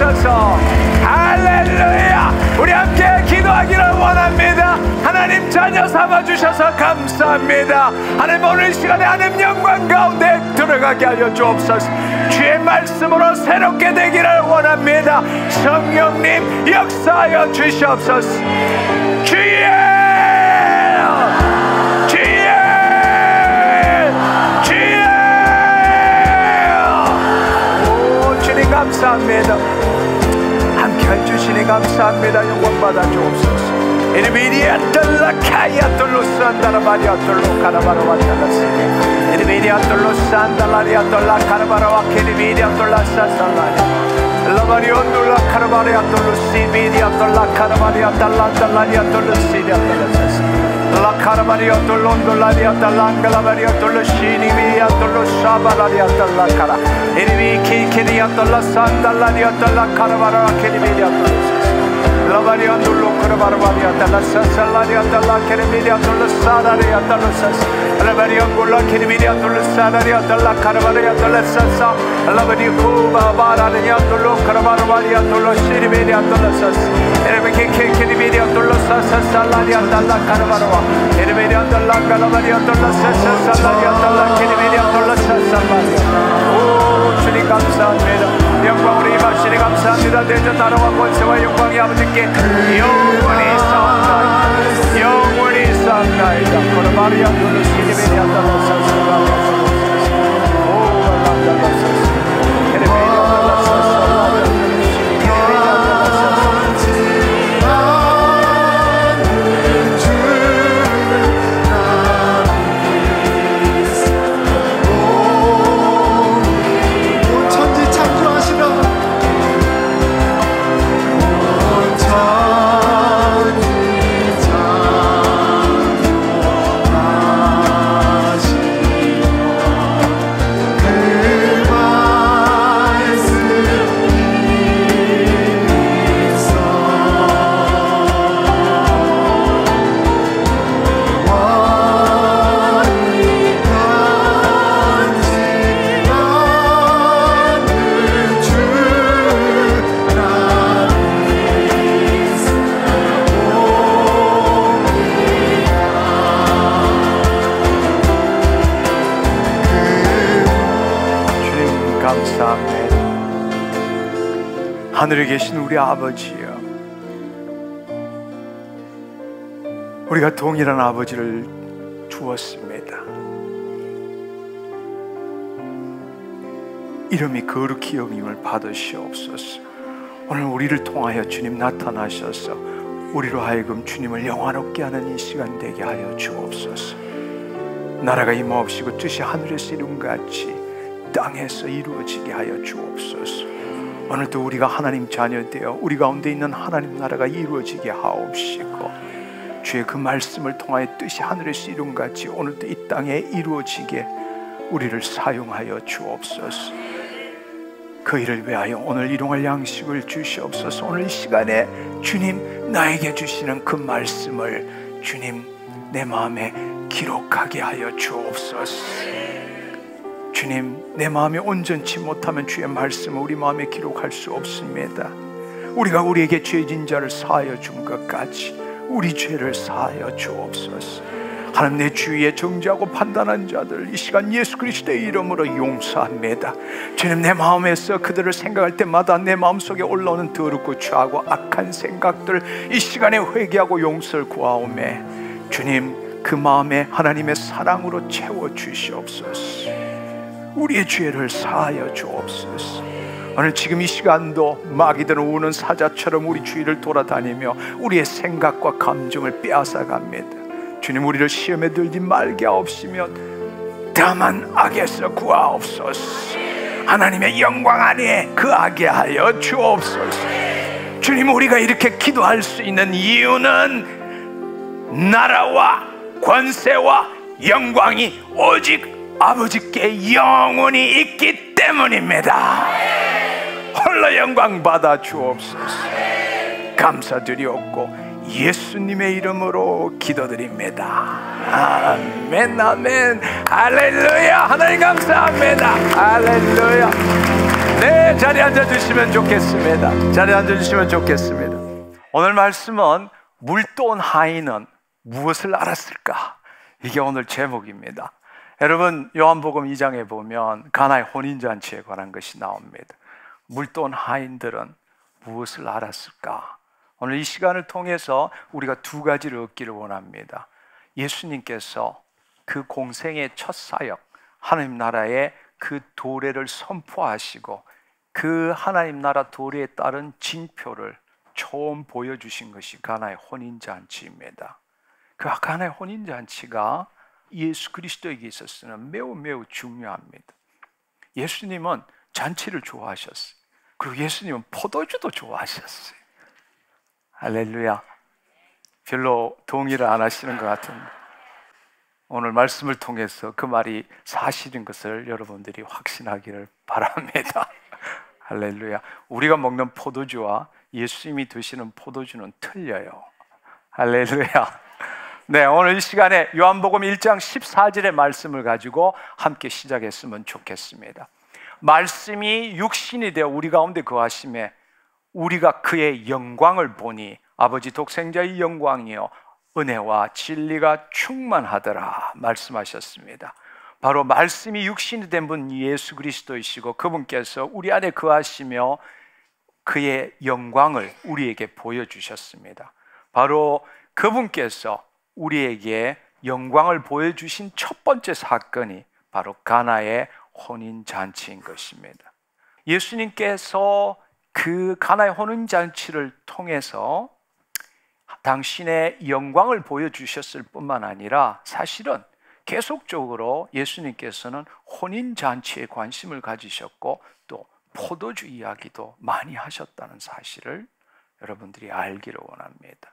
주셔서 할렐루야. 우리 함께 기도하기를 원합니다. 하나님 자녀 삼아주셔서 감사합니다. 하나님 오늘 시간에 하나님 영광 가운데 들어가게 하여 주옵소서. 주의 말씀으로 새롭게 되기를 원합니다. 성령님 역사하여 주시옵소서. 주의 감사합니다. 함께 해주시니 감사합니다. 영광 받아 주옵소서. 에르미리아 떨라카야 떨로산다라 마리아 떨로 카라바라와 달라스니 에르미리아 떨로산달라리아 떨라 카라바라와 케르미리아 떨라사살라리 라바리오 떨라 카라바리아 떨로시미리아 떨라 카라바리아 달란달라리아 떨로시리아 떨라사스 La carabaria tolondolaria talangalabaria toloshinivia tolosabalaria talacara Irivi kikiria tolasandalaria talacarabara kiriviria tolos La variando lucrabaria talasalaria talakereviria tolosadaria talosas La variangula kiriviria tolosadaria talacarabaria tolasasa La variuba bararia tolocarabaria tolosiriviria tolosas Irivi kiriviria tolosasa salaria talacarabara Eremeria dalla Calavaria dalla Sessa Salaria dalla Kirimeria dalla Sessa Salaria. 오 주님 감사합니다. 영광 우리 입하시니 감사합니다. 대저 나라와 권세와 영광이 아버지께 영원히 쌓나이다. 영원히 쌓나이다. 코르마리아 dalla Kirimeria dalla Sessa Salaria. 오 dalla Sessa Kirimeria dalla Sessa Salaria. 하늘에 계신 우리 아버지여, 우리가 동일한 아버지를 주었습니다. 이름이 거룩히 여김을 받으시옵소서. 오늘 우리를 통하여 주님 나타나셔서 우리로 하여금 주님을 영화롭게 하는 이 시간 되게 하여 주옵소서. 나라가 임하옵시고 뜻이 하늘에서 이룬같이 땅에서 이루어지게 하여 주옵소서. 오늘도 우리가 하나님 자녀 되어 우리 가운데 있는 하나님 나라가 이루어지게 하옵시고, 주의 그 말씀을 통하여 뜻이 하늘에서 이룬같이 오늘도 이 땅에 이루어지게 우리를 사용하여 주옵소서. 그 일을 위하여 오늘 일용할 양식을 주시옵소서. 오늘 이 시간에 주님 나에게 주시는 그 말씀을 주님 내 마음에 기록하게 하여 주옵소서. 주님, 내 마음이 온전치 못하면 주의 말씀을 우리 마음에 기록할 수 없습니다. 우리가 우리에게 죄진 자를 사하여 준 것까지 우리 죄를 사하여 주옵소서. 하나님, 내 주위에 정죄하고 판단한 자들 이 시간 예수 그리스도의 이름으로 용서합니다. 주님, 내 마음에서 그들을 생각할 때마다 내 마음속에 올라오는 더럽고 추하고 악한 생각들 이 시간에 회개하고 용서를 구하오매 주님, 그 마음에 하나님의 사랑으로 채워주시옵소서. 우리의 죄를 사하여 주옵소서. 오늘 지금 이 시간도 마귀들은 우는 사자처럼 우리 주위를 돌아다니며 우리의 생각과 감정을 빼앗아갑니다. 주님, 우리를 시험에 들지 말게 하옵시며 다만 악에서 구하옵소서. 하나님의 영광 안에 거하게 하여 주옵소서. 주님, 우리가 이렇게 기도할 수 있는 이유는 나라와 권세와 영광이 오직 아버지께 영원히 있기 때문입니다. 홀로 영광 받아 주옵소서. 감사드리옵고 예수님의 이름으로 기도드립니다. 아멘, 아멘, 할렐루야. 하나님 감사합니다. 할렐루야. 네, 자리에 앉아주시면 좋겠습니다. 자리에 앉아주시면 좋겠습니다. 오늘 말씀은 물도온 하인은 무엇을 알았을까? 이게 오늘 제목입니다. 여러분, 요한복음 2장에 보면 가나의 혼인잔치에 관한 것이 나옵니다. 물도온 하인들은 무엇을 알았을까? 오늘 이 시간을 통해서 우리가 두 가지를 얻기를 원합니다. 예수님께서 그 공생의 첫 사역, 하나님 나라의 그 도래를 선포하시고 그 하나님 나라 도래에 따른 징표를 처음 보여주신 것이 가나의 혼인잔치입니다. 그 가나의 혼인잔치가 예수 그리스도에게 있어서는 매우 매우 중요합니다. 예수님은 잔치를 좋아하셨어요. 그리고 예수님은 포도주도 좋아하셨어요. 할렐루야. 별로 동의를 안 하시는 것 같은데 오늘 말씀을 통해서 그 말이 사실인 것을 여러분들이 확신하기를 바랍니다. 할렐루야. 우리가 먹는 포도주와 예수님이 드시는 포도주는 틀려요. 할렐루야. 네, 오늘 이 시간에 요한복음 1장 14절의 말씀을 가지고 함께 시작했으면 좋겠습니다. 말씀이 육신이 되어 우리 가운데 거하심에 우리가 그의 영광을 보니 아버지 독생자의 영광이요 은혜와 진리가 충만하더라 말씀하셨습니다. 바로 말씀이 육신이 된 분 예수 그리스도이시고 그분께서 우리 안에 거하시며 그의 영광을 우리에게 보여주셨습니다. 바로 그분께서 우리에게 영광을 보여주신 첫 번째 사건이 바로 가나의 혼인잔치인 것입니다. 예수님께서 그 가나의 혼인잔치를 통해서 당신의 영광을 보여주셨을 뿐만 아니라 사실은 계속적으로 예수님께서는 혼인잔치에 관심을 가지셨고 또 포도주 이야기도 많이 하셨다는 사실을 여러분들이 알기를 원합니다.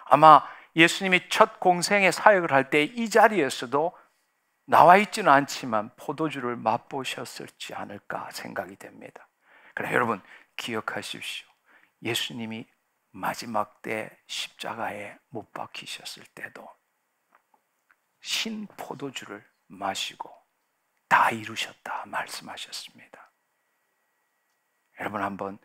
아마 예수님이 첫 공생의 사역을 할 때 이 자리에서도 나와 있지는 않지만 포도주를 맛보셨을지 않을까 생각이 됩니다. 그래, 여러분 기억하십시오. 예수님이 마지막 때 십자가에 못 박히셨을 때도 신 포도주를 마시고 다 이루셨다 말씀하셨습니다. 여러분 한번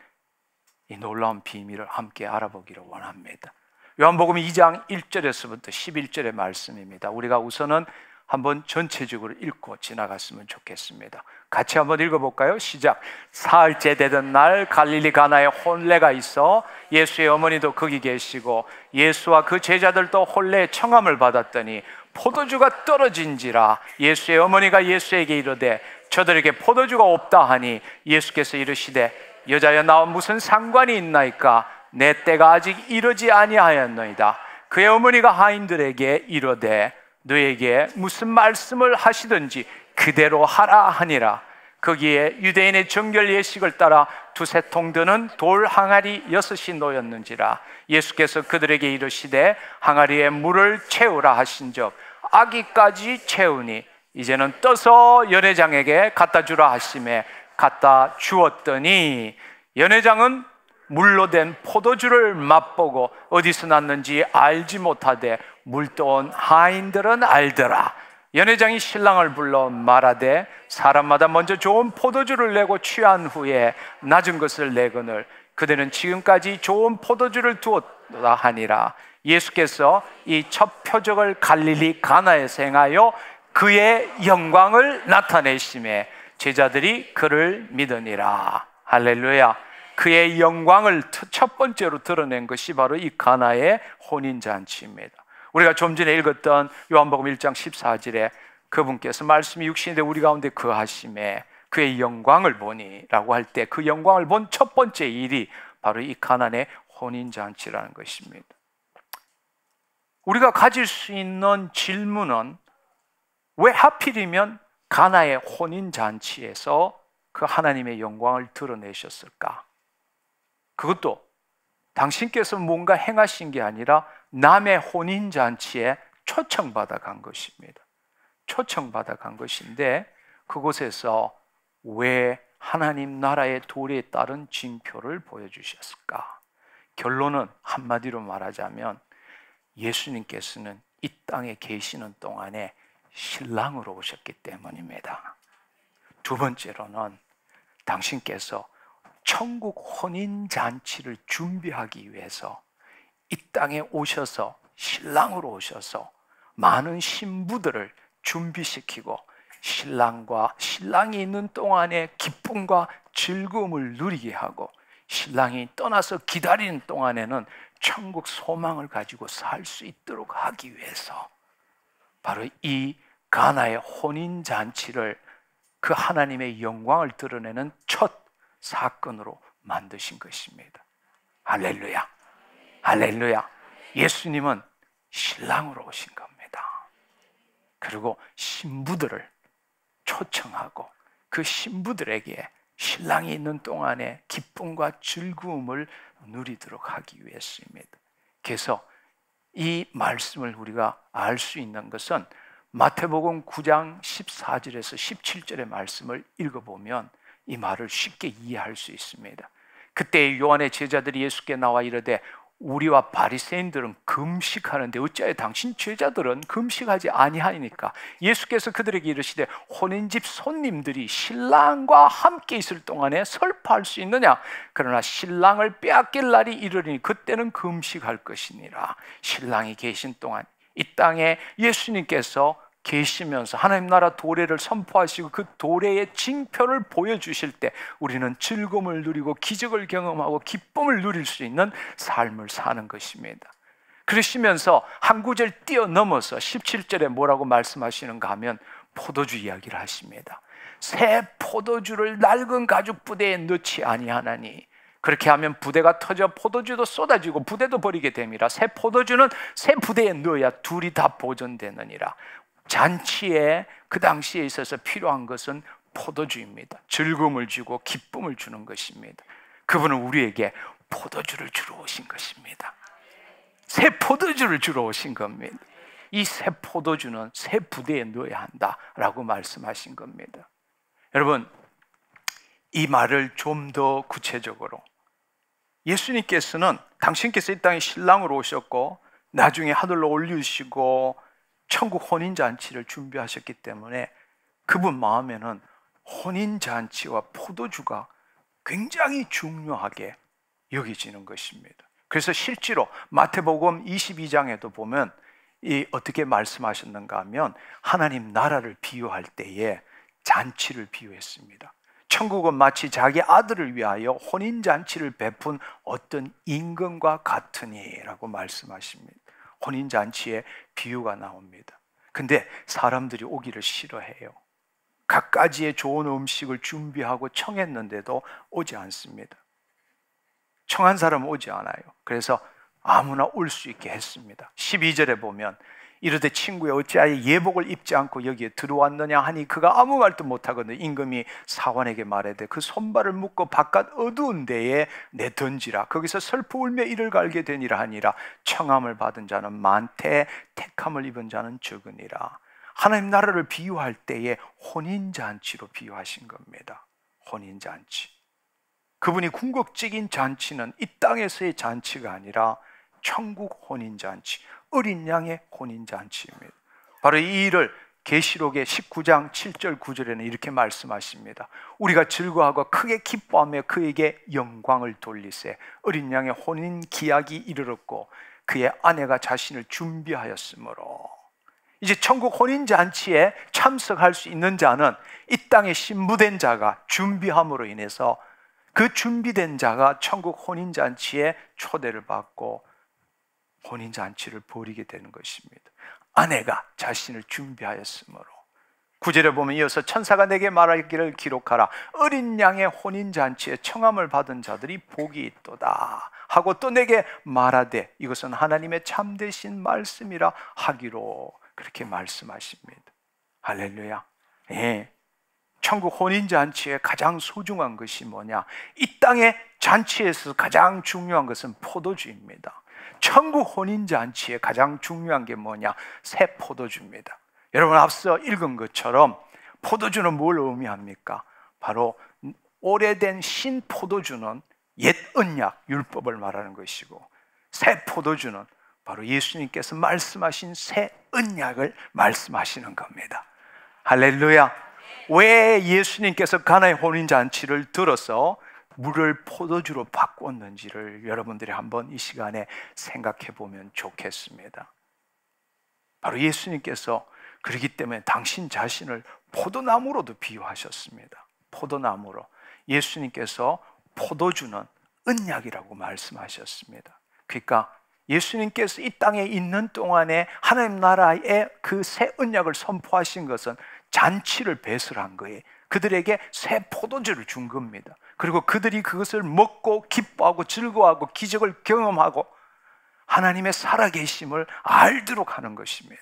이 놀라운 비밀을 함께 알아보기를 원합니다. 요한복음 2장 1절에서부터 11절의 말씀입니다. 우리가 우선은 한번 전체적으로 읽고 지나갔으면 좋겠습니다. 같이 한번 읽어볼까요? 시작. 사흘째 되던 날 갈릴리 가나에 혼례가 있어 예수의 어머니도 거기 계시고 예수와 그 제자들도 혼례의 청함을 받았더니 포도주가 떨어진지라 예수의 어머니가 예수에게 이르되 저들에게 포도주가 없다 하니 예수께서 이르시되 여자여 나와 무슨 상관이 있나이까 내 때가 아직 이르지 아니하였노이다. 그의 어머니가 하인들에게 이르되 너에게 무슨 말씀을 하시든지 그대로 하라 하니라. 거기에 유대인의 정결 예식을 따라 두세 통 드는 돌 항아리 6이 놓였는지라. 예수께서 그들에게 이르시되 항아리에 물을 채우라 하신즉 아기까지 채우니 이제는 떠서 연회장에게 갖다 주라 하심에 갖다 주었더니 연회장은 물로 된 포도주를 맛보고 어디서 났는지 알지 못하되 물도온 하인들은 알더라. 연회장이 신랑을 불러 말하되 사람마다 먼저 좋은 포도주를 내고 취한 후에 낮은 것을 내거늘 그들은 지금까지 좋은 포도주를 두었다 하니라. 예수께서 이 첫 표적을 갈릴리 가나에서 행하여 그의 영광을 나타내심에 제자들이 그를 믿으니라. 할렐루야. 그의 영광을 첫 번째로 드러낸 것이 바로 이 가나의 혼인잔치입니다. 우리가 좀 전에 읽었던 요한복음 1장 14절에 그분께서 말씀이 육신이 되어 우리 가운데 거하심에 그의 영광을 보니 라고 할 때 그 영광을 본 첫 번째 일이 바로 이 가나의 혼인잔치라는 것입니다. 우리가 가질 수 있는 질문은 왜 하필이면 가나의 혼인잔치에서 그 하나님의 영광을 드러내셨을까? 그것도 당신께서 뭔가 행하신 게 아니라 남의 혼인잔치에 초청받아 간 것입니다. 초청받아 간 것인데 그곳에서 왜 하나님 나라의 도리에 따른 징표를 보여주셨을까? 결론은 한마디로 말하자면 예수님께서는 이 땅에 계시는 동안에 신랑으로 오셨기 때문입니다. 두 번째로는 당신께서 천국 혼인잔치를 준비하기 위해서 이 땅에 오셔서 신랑으로 오셔서 많은 신부들을 준비시키고 신랑이 있는 동안에 기쁨과 즐거움을 누리게 하고 신랑이 떠나서 기다리는 동안에는 천국 소망을 가지고 살 수 있도록 하기 위해서 바로 이 가나의 혼인잔치를 그 하나님의 영광을 드러내는 첫 사건으로 만드신 것입니다. 할렐루야, 할렐루야. 예수님은 신랑으로 오신 겁니다. 그리고 신부들을 초청하고 그 신부들에게 신랑이 있는 동안에 기쁨과 즐거움을 누리도록 하기 위해서입니다. 그래서 이 말씀을 우리가 알 수 있는 것은 마태복음 9장 14절에서 17절의 말씀을 읽어보면 이 말을 쉽게 이해할 수 있습니다. 그때 요한의 제자들이 예수께 나와 이르되 우리와 바리새인들은 금식하는데 어찌하여 당신 제자들은 금식하지 아니하니까? 예수께서 그들에게 이르시되 혼인집 손님들이 신랑과 함께 있을 동안에 설파할 수 있느냐? 그러나 신랑을 빼앗길 날이 이르리니 그때는 금식할 것이니라. 신랑이 계신 동안 이 땅에 예수님께서 계시면서 하나님 나라 도래를 선포하시고 그 도래의 징표를 보여주실 때 우리는 즐거움을 누리고 기적을 경험하고 기쁨을 누릴 수 있는 삶을 사는 것입니다. 그러시면서 한 구절 뛰어넘어서 17절에 뭐라고 말씀하시는가 하면 포도주 이야기를 하십니다. 새 포도주를 낡은 가죽 부대에 넣지 아니하나니 그렇게 하면 부대가 터져 포도주도 쏟아지고 부대도 버리게 됨이라. 새 포도주는 새 부대에 넣어야 둘이 다 보존되느니라. 잔치에 그 당시에 있어서 필요한 것은 포도주입니다. 즐거움을 주고 기쁨을 주는 것입니다. 그분은 우리에게 포도주를 주러 오신 것입니다. 새 포도주를 주러 오신 겁니다. 이 새 포도주는 새 부대에 넣어야 한다라고 말씀하신 겁니다. 여러분, 이 말을 좀 더 구체적으로 예수님께서는 당신께서 이 땅에 신랑으로 오셨고 나중에 하늘로 올리시고 천국 혼인잔치를 준비하셨기 때문에 그분 마음에는 혼인잔치와 포도주가 굉장히 중요하게 여겨지는 것입니다. 그래서 실제로 마태복음 22장에도 보면 어떻게 말씀하셨는가 하면 하나님 나라를 비유할 때에 잔치를 비유했습니다. 천국은 마치 자기 아들을 위하여 혼인잔치를 베푼 어떤 임금과 같으니라고 말씀하십니다. 혼인잔치에 비유가 나옵니다. 근데 사람들이 오기를 싫어해요. 갖가지의 좋은 음식을 준비하고 청했는데도 오지 않습니다. 청한 사람은 오지 않아요. 그래서 아무나 올 수 있게 했습니다. 12절에 보면 이르되 친구야 어찌하여 예복을 입지 않고 여기에 들어왔느냐 하니 그가 아무 말도 못하거든 임금이 사관에게 말하되 그 손발을 묶고 바깥 어두운 데에 내던지라. 거기서 슬퍼 울며 이를 갈게 되니라 하니라. 청함을 받은 자는 많되 택함을 입은 자는 적으니라. 하나님 나라를 비유할 때에 혼인잔치로 비유하신 겁니다. 혼인잔치. 그분이 궁극적인 잔치는 이 땅에서의 잔치가 아니라 천국 혼인잔치, 어린 양의 혼인잔치입니다. 바로 이 일을 계시록의 19장 7절 9절에는 이렇게 말씀하십니다. 우리가 즐거워하고 크게 기뻐하며 그에게 영광을 돌리세. 어린 양의 혼인 기약이 이르렀고 그의 아내가 자신을 준비하였으므로. 이제 천국 혼인잔치에 참석할 수 있는 자는 이 땅에 신부된 자가 준비함으로 인해서 그 준비된 자가 천국 혼인잔치에 초대를 받고 혼인잔치를 벌이게 되는 것입니다. 아내가 자신을 준비하였으므로. 9절에 보면 이어서 천사가 내게 말하기를 기록하라. 어린 양의 혼인잔치에 청함을 받은 자들이 복이 있도다 하고 또 내게 말하되 이것은 하나님의 참되신 말씀이라 하기로. 그렇게 말씀하십니다. 할렐루야. 예. 천국 혼인잔치의 가장 소중한 것이 뭐냐? 이 땅의 잔치에서 가장 중요한 것은 포도주입니다. 천국 혼인잔치의 가장 중요한 게 뭐냐? 새 포도주입니다. 여러분 앞서 읽은 것처럼 포도주는 뭘 의미합니까? 바로 오래된 신 포도주는 옛 언약, 율법을 말하는 것이고, 새 포도주는 바로 예수님께서 말씀하신 새 언약을 말씀하시는 겁니다. 할렐루야. 왜 예수님께서 가나의 혼인잔치를 들어서 물을 포도주로 바꿨는지를 여러분들이 한번 이 시간에 생각해 보면 좋겠습니다. 바로 예수님께서 그렇기 때문에 당신 자신을 포도나무로도 비유하셨습니다. 포도나무로. 예수님께서 포도주는 언약이라고 말씀하셨습니다. 그러니까 예수님께서 이 땅에 있는 동안에 하나님 나라의 그 새 언약을 선포하신 것은 잔치를 배설한 거예요. 그들에게 새 포도주를 준 겁니다. 그리고 그들이 그것을 먹고 기뻐하고 즐거워하고 기적을 경험하고 하나님의 살아계심을 알도록 하는 것입니다.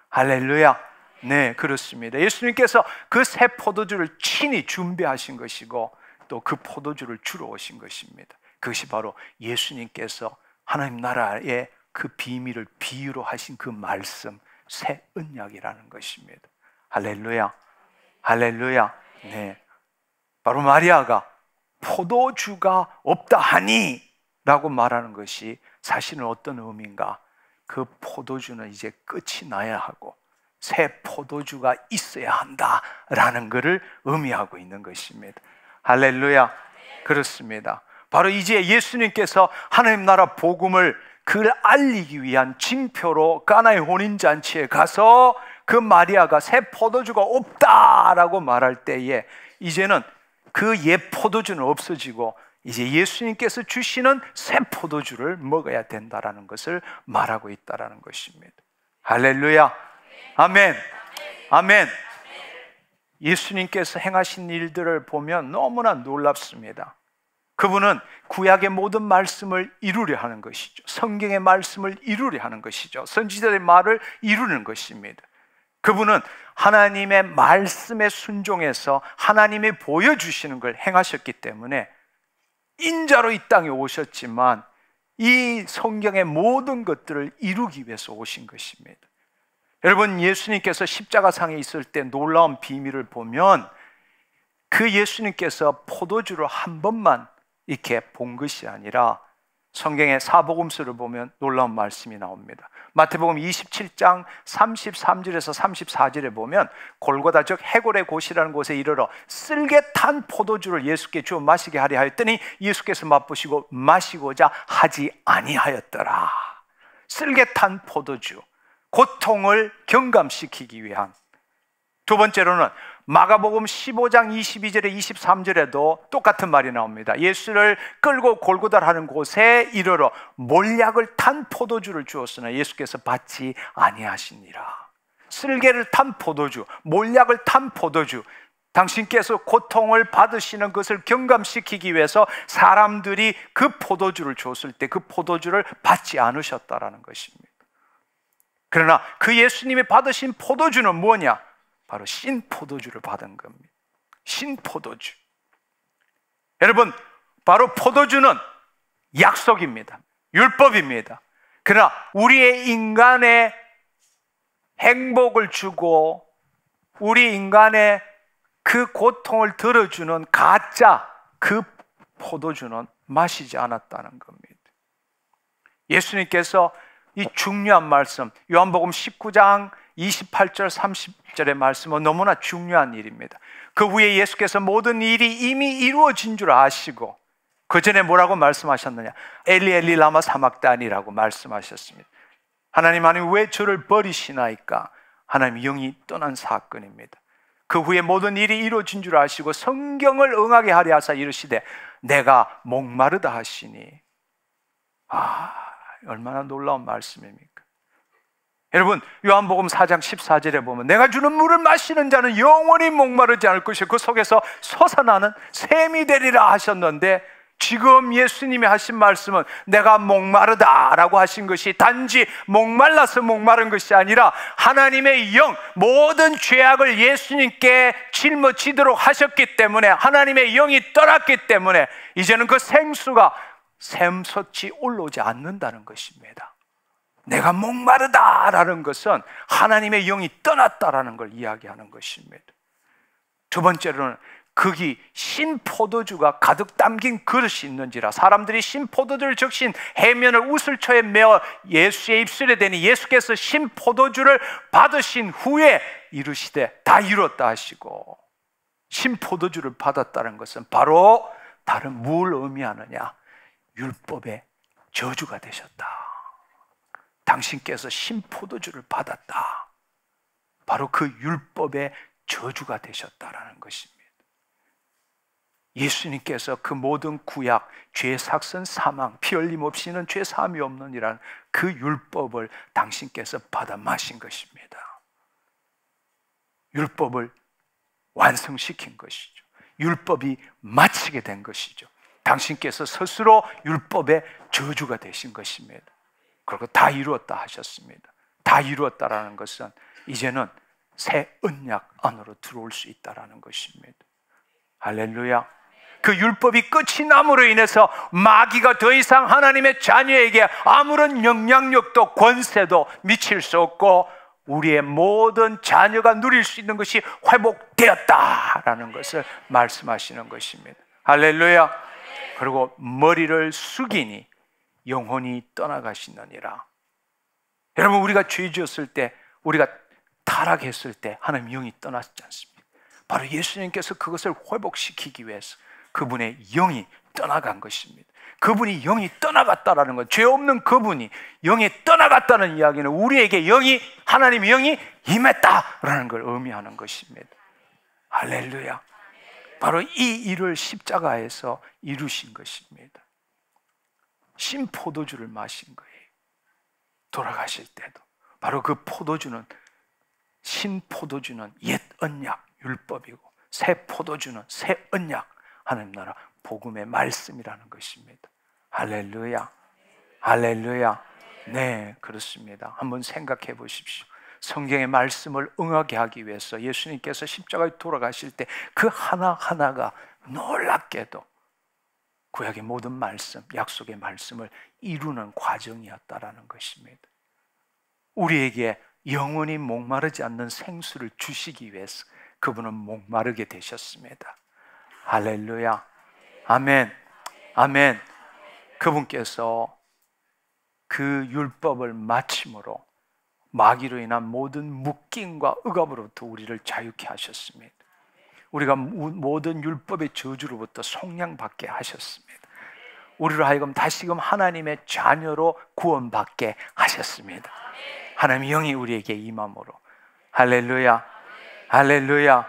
할렐루야. 네, 그렇습니다. 예수님께서 그 새 포도주를 친히 준비하신 것이고 또 그 포도주를 주러 오신 것입니다. 그것이 바로 예수님께서 하나님 나라의 그 비밀을 비유로 하신 그 말씀, 새 언약이라는 것입니다. 할렐루야. 할렐루야. 네. 바로 마리아가 포도주가 없다 하니 라고 말하는 것이 사실은 어떤 의미인가? 그 포도주는 이제 끝이 나야 하고 새 포도주가 있어야 한다라는 것을 의미하고 있는 것입니다. 할렐루야. 그렇습니다. 바로 이제 예수님께서 하나님 나라 복음을 그걸 알리기 위한 징표로 가나의 혼인잔치에 가서 그 마리아가 새 포도주가 없다라고 말할 때에 이제는 그 옛 포도주는 없어지고 이제 예수님께서 주시는 새 포도주를 먹어야 된다라는 것을 말하고 있다라는 것입니다. 할렐루야. 아멘. 아멘. 예수님께서 행하신 일들을 보면 너무나 놀랍습니다. 그분은 구약의 모든 말씀을 이루려 하는 것이죠. 성경의 말씀을 이루려 하는 것이죠. 선지자들의 말을 이루는 것입니다. 그분은 하나님의 말씀에 순종해서 하나님이 보여주시는 걸 행하셨기 때문에 인자로 이 땅에 오셨지만 이 성경의 모든 것들을 이루기 위해서 오신 것입니다. 여러분, 예수님께서 십자가상에 있을 때 놀라운 비밀을 보면 그 예수님께서 포도주를 한 번만 이렇게 본 것이 아니라 성경의 사복음서를 보면 놀라운 말씀이 나옵니다. 마태복음 27장 33절에서 34절에 보면 골고다 즉 해골의 곳이라는 곳에 이르러 쓸개 탄 포도주를 예수께 주어 마시게 하려 하였더니 예수께서 맛보시고 마시고자 하지 아니하였더라. 쓸개 탄 포도주, 고통을 경감시키기 위한. 두 번째로는 마가복음 15장 22절에 23절에도 똑같은 말이 나옵니다. 예수를 끌고 골고다를 하는 곳에 이르러 몰약을 탄 포도주를 주었으나 예수께서 받지 아니하시니라. 쓸개를 탄 포도주, 몰약을 탄 포도주, 당신께서 고통을 받으시는 것을 경감시키기 위해서 사람들이 그 포도주를 줬을 때 그 포도주를 받지 않으셨다라는 것입니다. 그러나 그 예수님이 받으신 포도주는 뭐냐? 바로 신포도주를 받은 겁니다. 신포도주. 여러분, 바로 포도주는 약속입니다. 율법입니다. 그러나 우리의 인간의 행복을 주고 우리 인간의 그 고통을 들어주는 가짜 그 포도주는 마시지 않았다는 겁니다. 예수님께서 이 중요한 말씀, 요한복음 19장 28절 30절의 말씀은 너무나 중요한 일입니다. 그 후에 예수께서 모든 일이 이미 이루어진 줄 아시고 그 전에 뭐라고 말씀하셨느냐? 엘리 엘리 라마 사막다니라고 말씀하셨습니다. 하나님 왜 저를 버리시나이까? 하나님 영이 떠난 사건입니다. 그 후에 모든 일이 이루어진 줄 아시고 성경을 응하게 하려 하사 이르시되 내가 목마르다 하시니. 얼마나 놀라운 말씀입니까? 여러분, 요한복음 4장 14절에 보면 내가 주는 물을 마시는 자는 영원히 목마르지 않을 것이고 그 속에서 솟아나는 샘이 되리라 하셨는데 지금 예수님이 하신 말씀은 내가 목마르다라고 하신 것이 단지 목말라서 목마른 것이 아니라 하나님의 영, 모든 죄악을 예수님께 짊어지도록 하셨기 때문에 하나님의 영이 떠났기 때문에 이제는 그 생수가 샘솟이 올라오지 않는다는 것입니다. 내가 목마르다라는 것은 하나님의 영이 떠났다라는 걸 이야기하는 것입니다. 두 번째로는 거기 신포도주가 가득 담긴 그릇이 있는지라. 사람들이 신포도주를 적신 해면을 우슬초에 메어 예수의 입술에 대니 예수께서 신포도주를 받으신 후에 이르시되 다 이뤘다 하시고, 신포도주를 받았다는 것은 바로 다른 뭘 의미하느냐? 율법의 저주가 되셨다. 당신께서 신포도주를 받았다. 바로 그 율법의 저주가 되셨다라는 것입니다. 예수님께서 그 모든 구약, 죄 삭선 사망, 피 흘림 없이는 죄 사함이 없느니라는 그 율법을 당신께서 받아 마신 것입니다. 율법을 완성시킨 것이죠. 율법이 마치게 된 것이죠. 당신께서 스스로 율법의 저주가 되신 것입니다. 그리고 다 이루었다 하셨습니다. 다 이루었다라는 것은 이제는 새 언약 안으로 들어올 수 있다라는 것입니다. 할렐루야. 그 율법이 끝이 남으로 인해서 마귀가 더 이상 하나님의 자녀에게 아무런 영향력도 권세도 미칠 수 없고, 우리의 모든 자녀가 누릴 수 있는 것이 회복되었다라는 것을 말씀하시는 것입니다. 할렐루야. 그리고 머리를 숙이니 영혼이 떠나가시느니라. 여러분, 우리가 죄 지었을 때, 우리가 타락했을 때 하나님 영이 떠났지 않습니까? 바로 예수님께서 그것을 회복시키기 위해서 그분의 영이 떠나간 것입니다. 그분이 영이 떠나갔다라는 것, 죄 없는 그분이 영이 떠나갔다는 이야기는 우리에게 영이, 하나님의 영이 임했다라는 걸 의미하는 것입니다. 할렐루야. 바로 이 일을 십자가에서 이루신 것입니다. 신포도주를 마신 거예요. 돌아가실 때도 바로 그 포도주는, 신포도주는 옛 언약 율법이고, 새 포도주는 새 언약 하나님 나라 복음의 말씀이라는 것입니다. 할렐루야. 할렐루야. 네, 그렇습니다. 한번 생각해 보십시오. 성경의 말씀을 응하게 하기 위해서 예수님께서 십자가에 돌아가실 때 그 하나하나가 놀랍게도 구약의 모든 말씀, 약속의 말씀을 이루는 과정이었다라는 것입니다. 우리에게 영원히 목마르지 않는 생수를 주시기 위해서 그분은 목마르게 되셨습니다. 할렐루야. 아멘. 아멘. 그분께서 그 율법을 마침으로 마귀로 인한 모든 묶임과 억압으로부터 우리를 자유케 하셨습니다. 우리가 모든 율법의 저주로부터 속량받게 하셨습니다. 우리로 하여금 다시금 하나님의 자녀로 구원받게 하셨습니다. 하나님의 영이 우리에게 임함으로. 할렐루야. 할렐루야.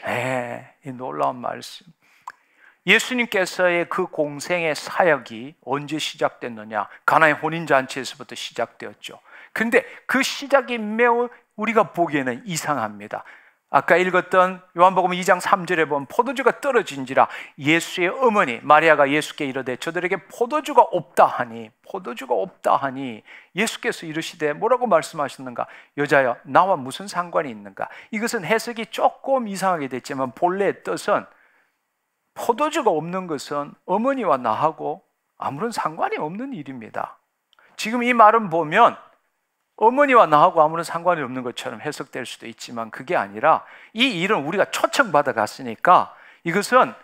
네, 이 놀라운 말씀. 예수님께서의 그 공생의 사역이 언제 시작됐느냐? 가나의 혼인잔치에서부터 시작되었죠. 근데 그 시작이 매우 우리가 보기에는 이상합니다. 아까 읽었던 요한복음 2장 3절에 보면 포도주가 떨어진지라 예수의 어머니 마리아가 예수께 이르되 저들에게 포도주가 없다 하니 예수께서 이르시되 뭐라고 말씀하셨는가? 여자여, 나와 무슨 상관이 있는가? 이것은 해석이 조금 이상하게 됐지만 본래의 뜻은 포도주가 없는 것은 어머니와 나하고 아무런 상관이 없는 일입니다. 지금 이 말은 보면 어머니와 나하고 아무런 상관이 없는 것처럼 해석될 수도 있지만 그게 아니라 이 일은 우리가 초청받아 갔으니까 이것은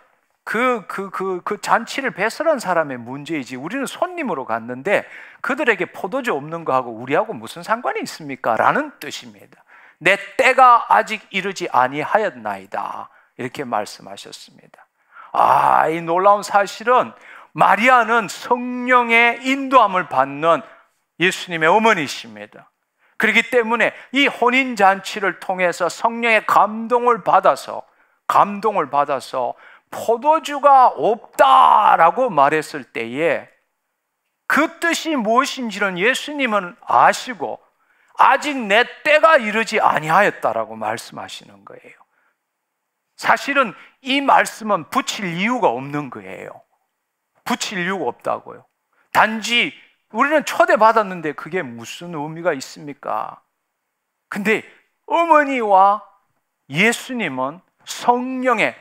그 잔치를 배설한 사람의 문제이지 우리는 손님으로 갔는데 그들에게 포도주 없는 거하고 우리하고 무슨 상관이 있습니까? 라는 뜻입니다. 내 때가 아직 이르지 아니하였나이다, 이렇게 말씀하셨습니다. 이 놀라운 사실은 마리아는 성령의 인도함을 받는 예수님의 어머니십니다. 그렇기 때문에 이 혼인잔치를 통해서 성령의 감동을 받아서 포도주가 없다라고 말했을 때에 그 뜻이 무엇인지는 예수님은 아시고 아직 내 때가 이르지 아니하였다라고 말씀하시는 거예요. 사실은 이 말씀은 붙일 이유가 없는 거예요. 붙일 이유가 없다고요. 단지 우리는 초대받았는데 그게 무슨 의미가 있습니까? 근데 어머니와 예수님은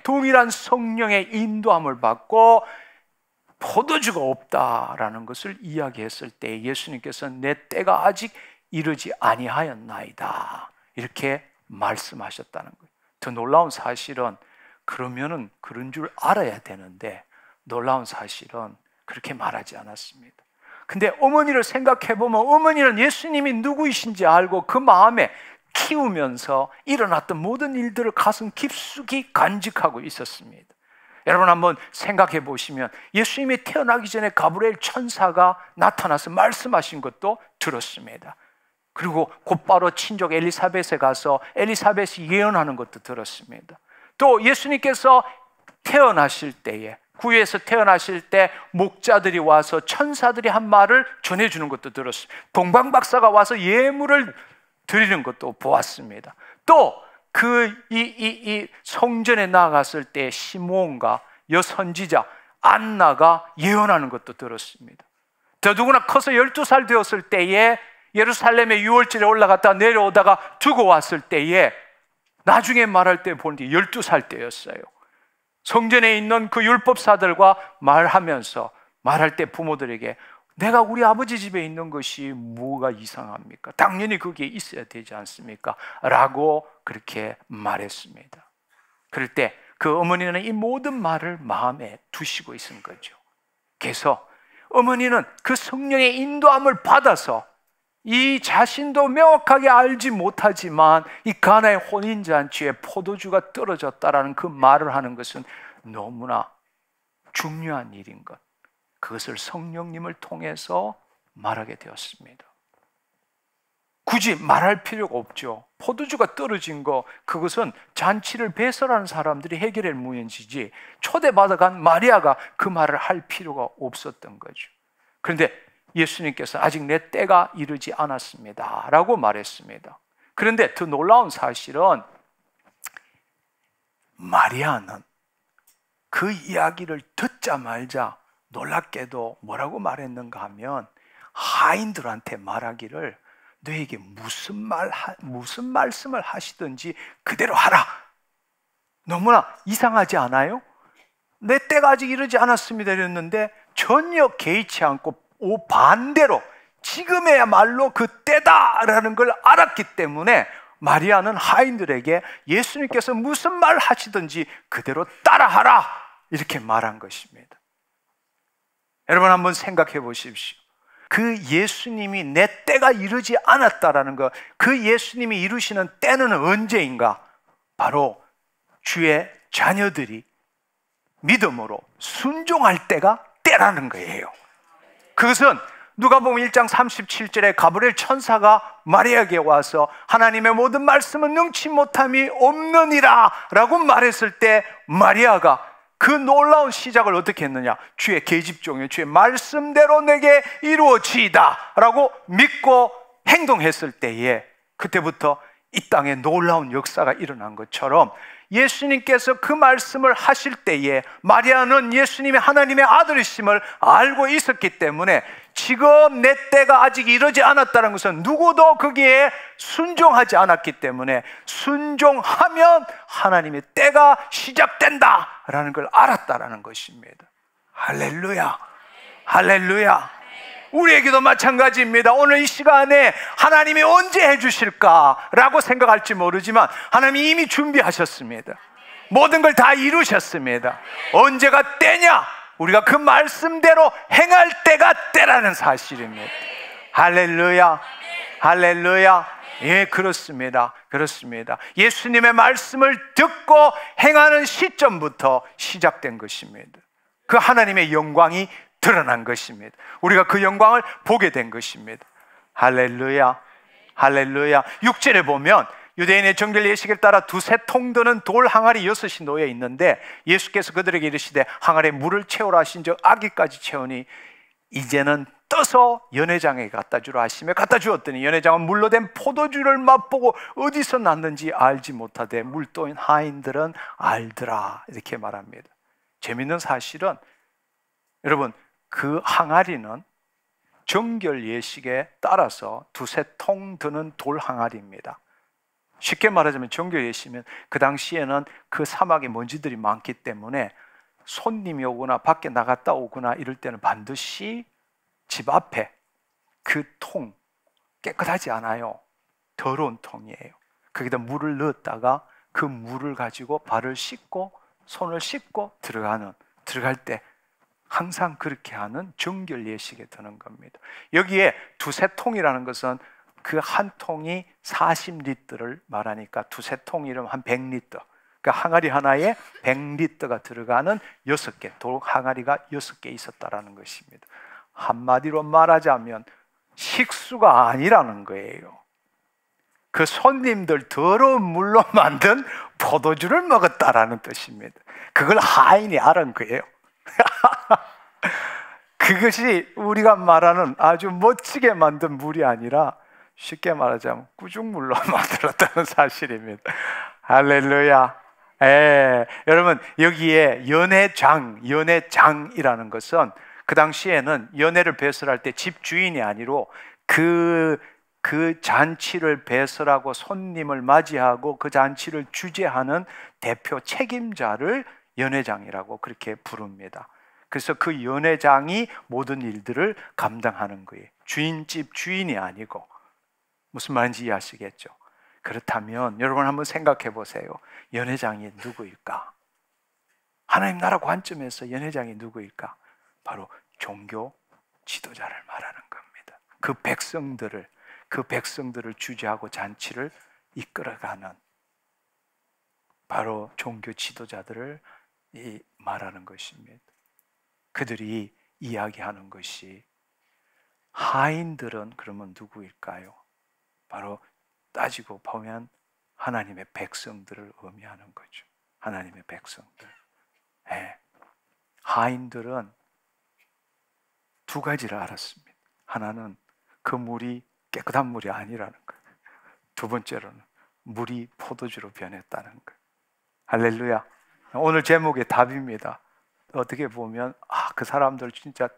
동일한 성령의 인도함을 받고 포도주가 없다라는 것을 이야기했을 때 예수님께서는 내 때가 아직 이르지 아니하였나이다, 이렇게 말씀하셨다는 거예요. 더 놀라운 사실은 그러면은 그런 줄 알아야 되는데 놀라운 사실은 그렇게 말하지 않았습니다. 근데 어머니를 생각해 보면 어머니는 예수님이 누구이신지 알고 그 마음에 키우면서 일어났던 모든 일들을 가슴 깊숙이 간직하고 있었습니다. 여러분 한번 생각해 보시면 예수님이 태어나기 전에 가브리엘 천사가 나타나서 말씀하신 것도 들었습니다. 그리고 곧바로 친족 엘리사벳에 가서 엘리사벳이 예언하는 것도 들었습니다. 또 예수님께서 태어나실 때에, 구유에서 태어나실 때 목자들이 와서 천사들이 한 말을 전해주는 것도 들었습니다. 동방박사가 와서 예물을 드리는 것도 보았습니다. 또 이 성전에 나아갔을 때 시므온과 여선지자 안나가 예언하는 것도 들었습니다. 더더구나 커서 12살 되었을 때에 예루살렘에 유월절에 올라갔다 내려오다가 두고 왔을 때에 나중에 말할 때 보는데 12살 때였어요. 성전에 있는 그 율법사들과 말하면서 말할 때 부모들에게 내가 우리 아버지 집에 있는 것이 뭐가 이상합니까? 당연히 거기에 있어야 되지 않습니까? 라고 그렇게 말했습니다. 그럴 때 그 어머니는 이 모든 말을 마음에 두시고 있은 거죠. 그래서 어머니는 그 성령의 인도함을 받아서 이 자신도 명확하게 알지 못하지만 이 가나의 혼인잔치에 포도주가 떨어졌다라는 그 말을 하는 것은 너무나 중요한 일인 것, 그것을 성령님을 통해서 말하게 되었습니다. 굳이 말할 필요가 없죠. 포도주가 떨어진 거, 그것은 잔치를 배설하는 사람들이 해결할 문제지 초대받아간 마리아가 그 말을 할 필요가 없었던 거죠. 그런데 예수님께서 아직 내 때가 이르지 않았습니다 라고 말했습니다. 그런데 더 놀라운 사실은 마리아는 그 이야기를 듣자마자 놀랍게도 뭐라고 말했는가 하면 하인들한테 말하기를 너에게 무슨 말씀을 하시든지 그대로 하라. 너무나 이상하지 않아요? 내 때가 아직 이르지 않았습니다 이랬는데 전혀 개의치 않고 반대로 지금이야말로 그 때다라는 걸 알았기 때문에 마리아는 하인들에게 예수님께서 무슨 말 하시든지 그대로 따라하라 이렇게 말한 것입니다. 여러분 한번 생각해 보십시오. 그 예수님이 내 때가 이르지 않았다라는 것, 그 예수님이 이루시는 때는 언제인가? 바로 주의 자녀들이 믿음으로 순종할 때가 때라는 거예요. 그것은 누가복음 1장 37절에 가브리엘 천사가 마리아에게 와서 하나님의 모든 말씀은 능치 못함이 없느니라 라고 말했을 때 마리아가 그 놀라운 시작을 어떻게 했느냐? 주의 계집종이 주의 말씀대로 내게 이루어지이다 라고 믿고 행동했을 때에 그때부터 이 땅에 놀라운 역사가 일어난 것처럼 예수님께서 그 말씀을 하실 때에 마리아는 예수님이 하나님의 아들이심을 알고 있었기 때문에 지금 내 때가 아직 이르지 않았다는 것은 누구도 거기에 순종하지 않았기 때문에 순종하면 하나님의 때가 시작된다라는 걸 알았다라는 것입니다. 할렐루야, 할렐루야. 우리에게도 마찬가지입니다. 오늘 이 시간에 하나님이 언제 해주실까라고 생각할지 모르지만 하나님이 이미 준비하셨습니다. 모든 걸 다 이루셨습니다. 언제가 때냐? 우리가 그 말씀대로 행할 때가 때라는 사실입니다. 할렐루야, 할렐루야. 예, 그렇습니다. 그렇습니다. 예수님의 말씀을 듣고 행하는 시점부터 시작된 것입니다. 그 하나님의 영광이 드러난 것입니다. 우리가 그 영광을 보게 된 것입니다. 할렐루야, 할렐루야. 6절에 보면 유대인의 정결 예식에 따라 두세 통 드는 돌 항아리 6이 놓여 있는데 예수께서 그들에게 이르시되 항아리에 물을 채우라 하신즉 아기까지 채우니 이제는 떠서 연회장에 갖다 주라 하시며 갖다 주었더니 연회장은 물로 된 포도주를 맛보고 어디서 났는지 알지 못하되 물도인 하인들은 알더라 이렇게 말합니다. 재밌는 사실은 여러분 그 항아리는 정결 예식에 따라서 두세 통 드는 돌 항아리입니다. 쉽게 말하자면 정결 예식이면 그 당시에는 그 사막에 먼지들이 많기 때문에 손님이 오거나 밖에 나갔다 오거나 이럴 때는 반드시 집 앞에 그 통, 깨끗하지 않아요. 더러운 통이에요. 거기다 물을 넣었다가 그 물을 가지고 발을 씻고 손을 씻고 들어갈 때 항상 그렇게 하는 정결 예식에 드는 겁니다. 여기에 두세 통이라는 것은 그 한 통이 40리터를 말하니까 두세 통이면 한 100리터. 그러니까 항아리 하나에 100리터가 들어가는 6개, 돌 항아리가 6개 있었다라는 것입니다. 한마디로 말하자면 식수가 아니라는 거예요. 그 손님들 더러운 물로 만든 포도주를 먹었다라는 뜻입니다. 그걸 하인이 알은 거예요. 그것이 우리가 말하는 아주 멋지게 만든 물이 아니라 쉽게 말하자면 꾸중물로 만들었다는 사실입니다. 할렐루야. 여러분, 여기에 연회장이라는 것은 그 당시에는 연회를 배설할 때 집 주인이 아니로 그 잔치를 배설하고 손님을 맞이하고 그 잔치를 주재하는 대표 책임자를 연회장이라고 그렇게 부릅니다. 그래서 그 연회장이 모든 일들을 감당하는 거예요. 주인집 주인이 아니고. 무슨 말인지 이해하시겠죠? 그렇다면 여러분 한번 생각해 보세요. 연회장이 누구일까? 하나님 나라 관점에서 연회장이 누구일까? 바로 종교 지도자를 말하는 겁니다. 그 백성들을 주재하고 잔치를 이끌어가는 바로 종교 지도자들을 말하는 것입니다. 그들이 이야기하는 것이, 하인들은 그러면 누구일까요? 바로 따지고 보면 하나님의 백성들을 의미하는 거죠. 하나님의 백성들. 하인들은 두 가지를 알았습니다. 하나는 그 물이 깨끗한 물이 아니라는 거예요. 두 번째로는 물이 포도주로 변했다는 거예요. 할렐루야. 오늘 제목의 답입니다. 어떻게 보면 그 사람들 진짜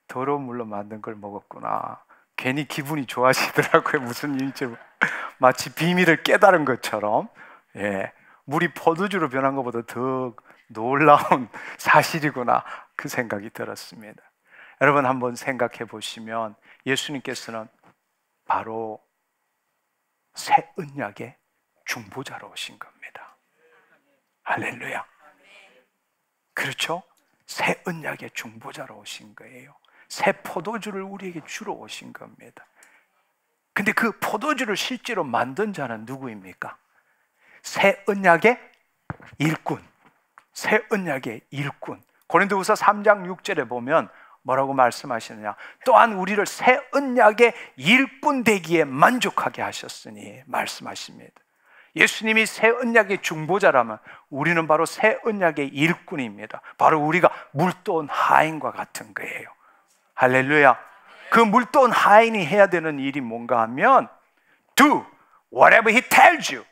더러운 물로 만든 걸 먹었구나. 괜히 기분이 좋아지더라고요. 무슨 일인지 마치 비밀을 깨달은 것처럼. 물이 포도주로 변한 것보다 더 놀라운 사실이구나, 그 생각이 들었습니다. 여러분 한번 생각해 보시면 예수님께서는 바로 새 언약의 중보자로 오신 겁니다. 할렐루야. 그렇죠? 새 언약의 중보자로 오신 거예요. 새 포도주를 우리에게 주러 오신 겁니다. 근데 그 포도주를 실제로 만든 자는 누구입니까? 새 언약의 일꾼. 새 언약의 일꾼. 고린도후서 3장 6절에 보면 뭐라고 말씀하시느냐? 또한 우리를 새 언약의 일꾼 되기에 만족하게 하셨으니 말씀하십니다. 예수님이 새 언약의 중보자라면 우리는 바로 새 언약의 일꾼입니다. 바로 우리가 물도온 하인과 같은 거예요. 할렐루야. 그 물도온 하인이 해야 되는 일이 뭔가 하면 Do whatever he tells you.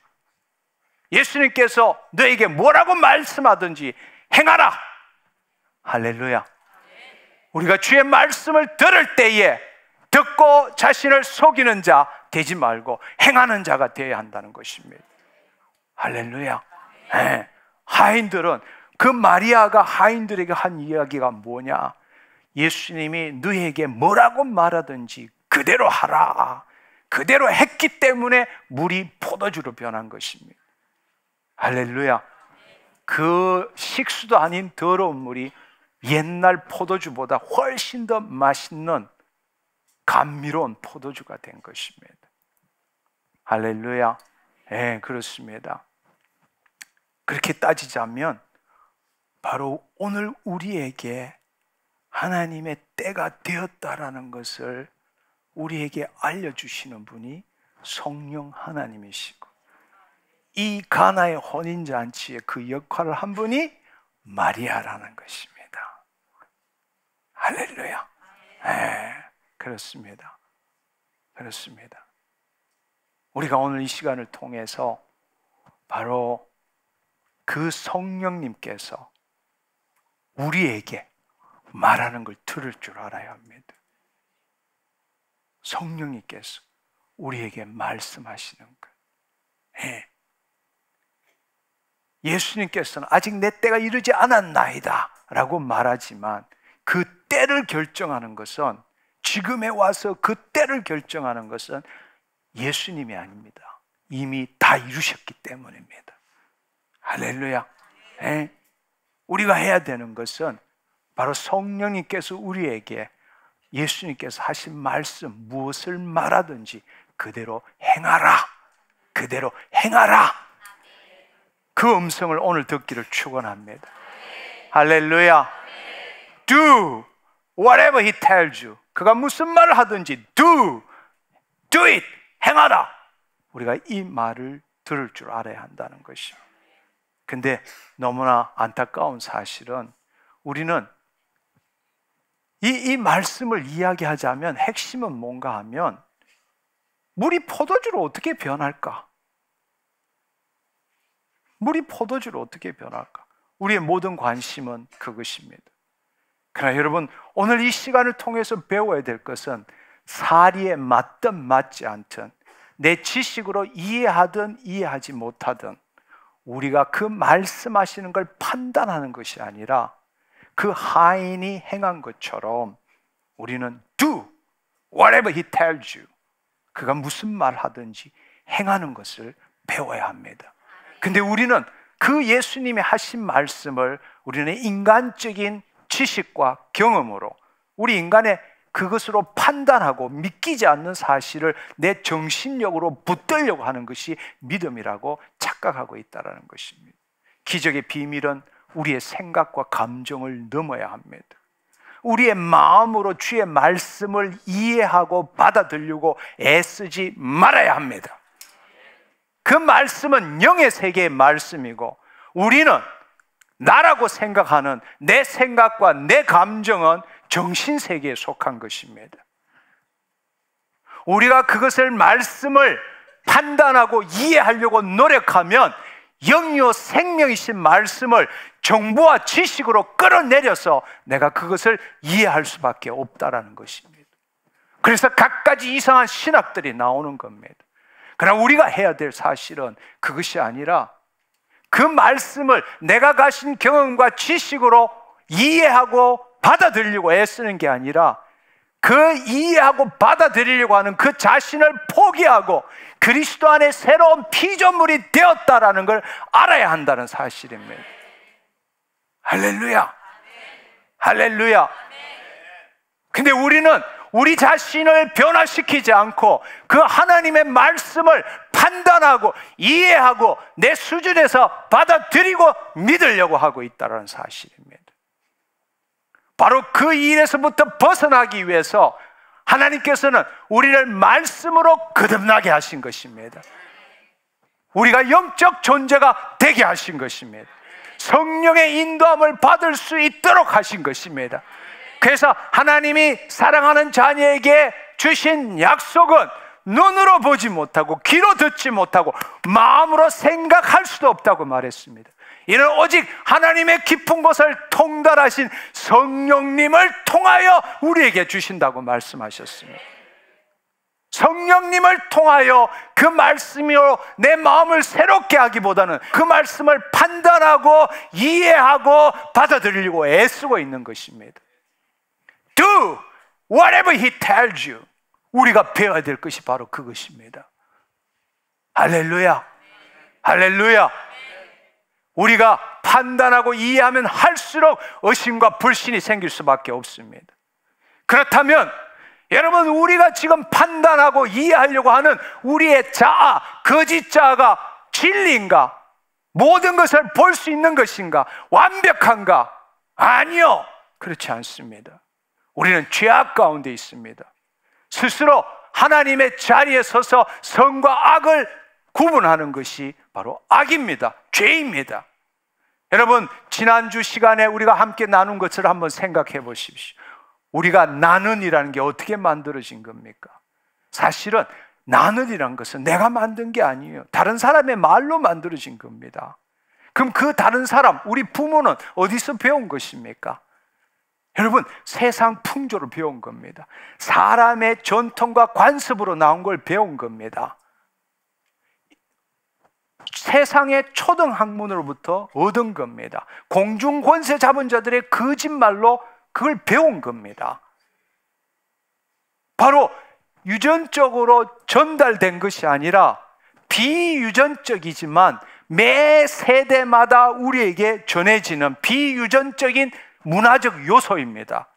예수님께서 너에게 뭐라고 말씀하든지 행하라. 할렐루야. 우리가 주의 말씀을 들을 때에 듣고 자신을 속이는 자 되지 말고 행하는 자가 되어야 한다는 것입니다. 할렐루야. 하인들은, 그 마리아가 하인들에게 한 이야기가 뭐냐? 예수님이 너에게 뭐라고 말하든지 그대로 하라. 그대로 했기 때문에 물이 포도주로 변한 것입니다. 할렐루야. 그 식수도 아닌 더러운 물이 옛날 포도주보다 훨씬 더 맛있는 감미로운 포도주가 된 것입니다. 할렐루야. 그렇습니다. 그렇게 따지자면 바로 오늘 우리에게 하나님의 때가 되었다라는 것을 우리에게 알려주시는 분이 성령 하나님이시고, 이 가나의 혼인잔치에 그 역할을 한 분이 마리아라는 것입니다. 할렐루야. 그렇습니다. 그렇습니다. 우리가 오늘 이 시간을 통해서 바로 그 성령님께서 우리에게 말하는 걸 들을 줄 알아야 합니다. 성령님께서 우리에게 말씀하시는 것. 예수님께서는 아직 내 때가 이르지 않았나이다 라고 말하지만 그 때를 결정하는 것은, 지금에 와서 그 때를 결정하는 것은 예수님이 아닙니다. 이미 다 이루셨기 때문입니다. 할렐루야. 우리가 해야 되는 것은 바로 성령님께서 우리에게 예수님께서 하신 말씀 무엇을 말하든지 그대로 행하라. 그대로 행하라. 그 음성을 오늘 듣기를 축원합니다. 할렐루야. Do whatever he tells you. 그가 무슨 말을 하든지 do it. 행하라. 우리가 이 말을 들을 줄 알아야 한다는 것이죠. 근데 너무나 안타까운 사실은 우리는 이 말씀을 이야기하자면 핵심은 뭔가 하면 물이 포도주로 어떻게 변할까? 물이 포도주로 어떻게 변할까? 우리의 모든 관심은 그것입니다. 그러나 여러분, 오늘 이 시간을 통해서 배워야 될 것은 사리에 맞든 맞지 않든 내 지식으로 이해하든 이해하지 못하든 우리가 그 말씀하시는 걸 판단하는 것이 아니라 그 하인이 행한 것처럼 우리는 do whatever he tells you. 그가 무슨 말 하든지 행하는 것을 배워야 합니다. 근데 우리는 그 예수님이 하신 말씀을 우리는 인간적인 지식과 경험으로 우리 인간의 그것으로 판단하고 믿기지 않는 사실을 내 정신력으로 붙들려고 하는 것이 믿음이라고 착각하고 있다는 것입니다. 기적의 비밀은 우리의 생각과 감정을 넘어야 합니다. 우리의 마음으로 주의 말씀을 이해하고 받아들이고 애쓰지 말아야 합니다. 그 말씀은 영의 세계의 말씀이고 우리는 나라고 생각하는 내 생각과 내 감정은 정신세계에 속한 것입니다. 우리가 그것을 말씀을 판단하고 이해하려고 노력하면 영이요 생명이신 말씀을 정보와 지식으로 끌어내려서 내가 그것을 이해할 수밖에 없다라는 것입니다. 그래서 갖가지 이상한 신학들이 나오는 겁니다. 그러나 우리가 해야 될 사실은 그것이 아니라 그 말씀을 내가 가진 경험과 지식으로 이해하고 받아들이려고 애쓰는 게 아니라 그 이해하고 받아들이려고 하는 그 자신을 포기하고 그리스도 안에 새로운 피조물이 되었다라는 걸 알아야 한다는 사실입니다. 할렐루야. 할렐루야. 근데 우리는 우리 자신을 변화시키지 않고 그 하나님의 말씀을 판단하고 이해하고 내 수준에서 받아들이고 믿으려고 하고 있다는 사실입니다. 바로 그 일에서부터 벗어나기 위해서 하나님께서는 우리를 말씀으로 거듭나게 하신 것입니다. 우리가 영적 존재가 되게 하신 것입니다. 성령의 인도함을 받을 수 있도록 하신 것입니다. 그래서 하나님이 사랑하는 자녀에게 주신 약속은 눈으로 보지 못하고 귀로 듣지 못하고 마음으로 생각할 수도 없다고 말했습니다. 이는 오직 하나님의 깊은 곳을 통달하신 성령님을 통하여 우리에게 주신다고 말씀하셨습니다. 성령님을 통하여 그 말씀으로 내 마음을 새롭게 하기보다는 그 말씀을 판단하고 이해하고 받아들이려고 애쓰고 있는 것입니다. Do whatever he tells you. 우리가 배워야 될 것이 바로 그것입니다. 할렐루야. 할렐루야. 우리가 판단하고 이해하면 할수록 의심과 불신이 생길 수밖에 없습니다. 그렇다면 여러분, 우리가 지금 판단하고 이해하려고 하는 우리의 자아, 거짓 자아가 진리인가? 모든 것을 볼 수 있는 것인가? 완벽한가? 아니요, 그렇지 않습니다. 우리는 죄악 가운데 있습니다. 스스로 하나님의 자리에 서서 선과 악을 구분하는 것이 바로 악입니다. 죄입니다. 여러분, 지난주 시간에 우리가 함께 나눈 것을 한번 생각해 보십시오. 우리가 나는이라는 게 어떻게 만들어진 겁니까? 사실은 나는이라는 것은 내가 만든 게 아니에요. 다른 사람의 말로 만들어진 겁니다. 그럼 그 다른 사람, 우리 부모는 어디서 배운 것입니까? 여러분, 세상 풍조로 배운 겁니다. 사람의 전통과 관습으로 나온 걸 배운 겁니다. 세상의 초등학문으로부터 얻은 겁니다. 공중권세 잡은 자들의 거짓말로 그걸 배운 겁니다. 바로 유전적으로 전달된 것이 아니라 비유전적이지만 매 세대마다 우리에게 전해지는 비유전적인 문화적 요소입니다.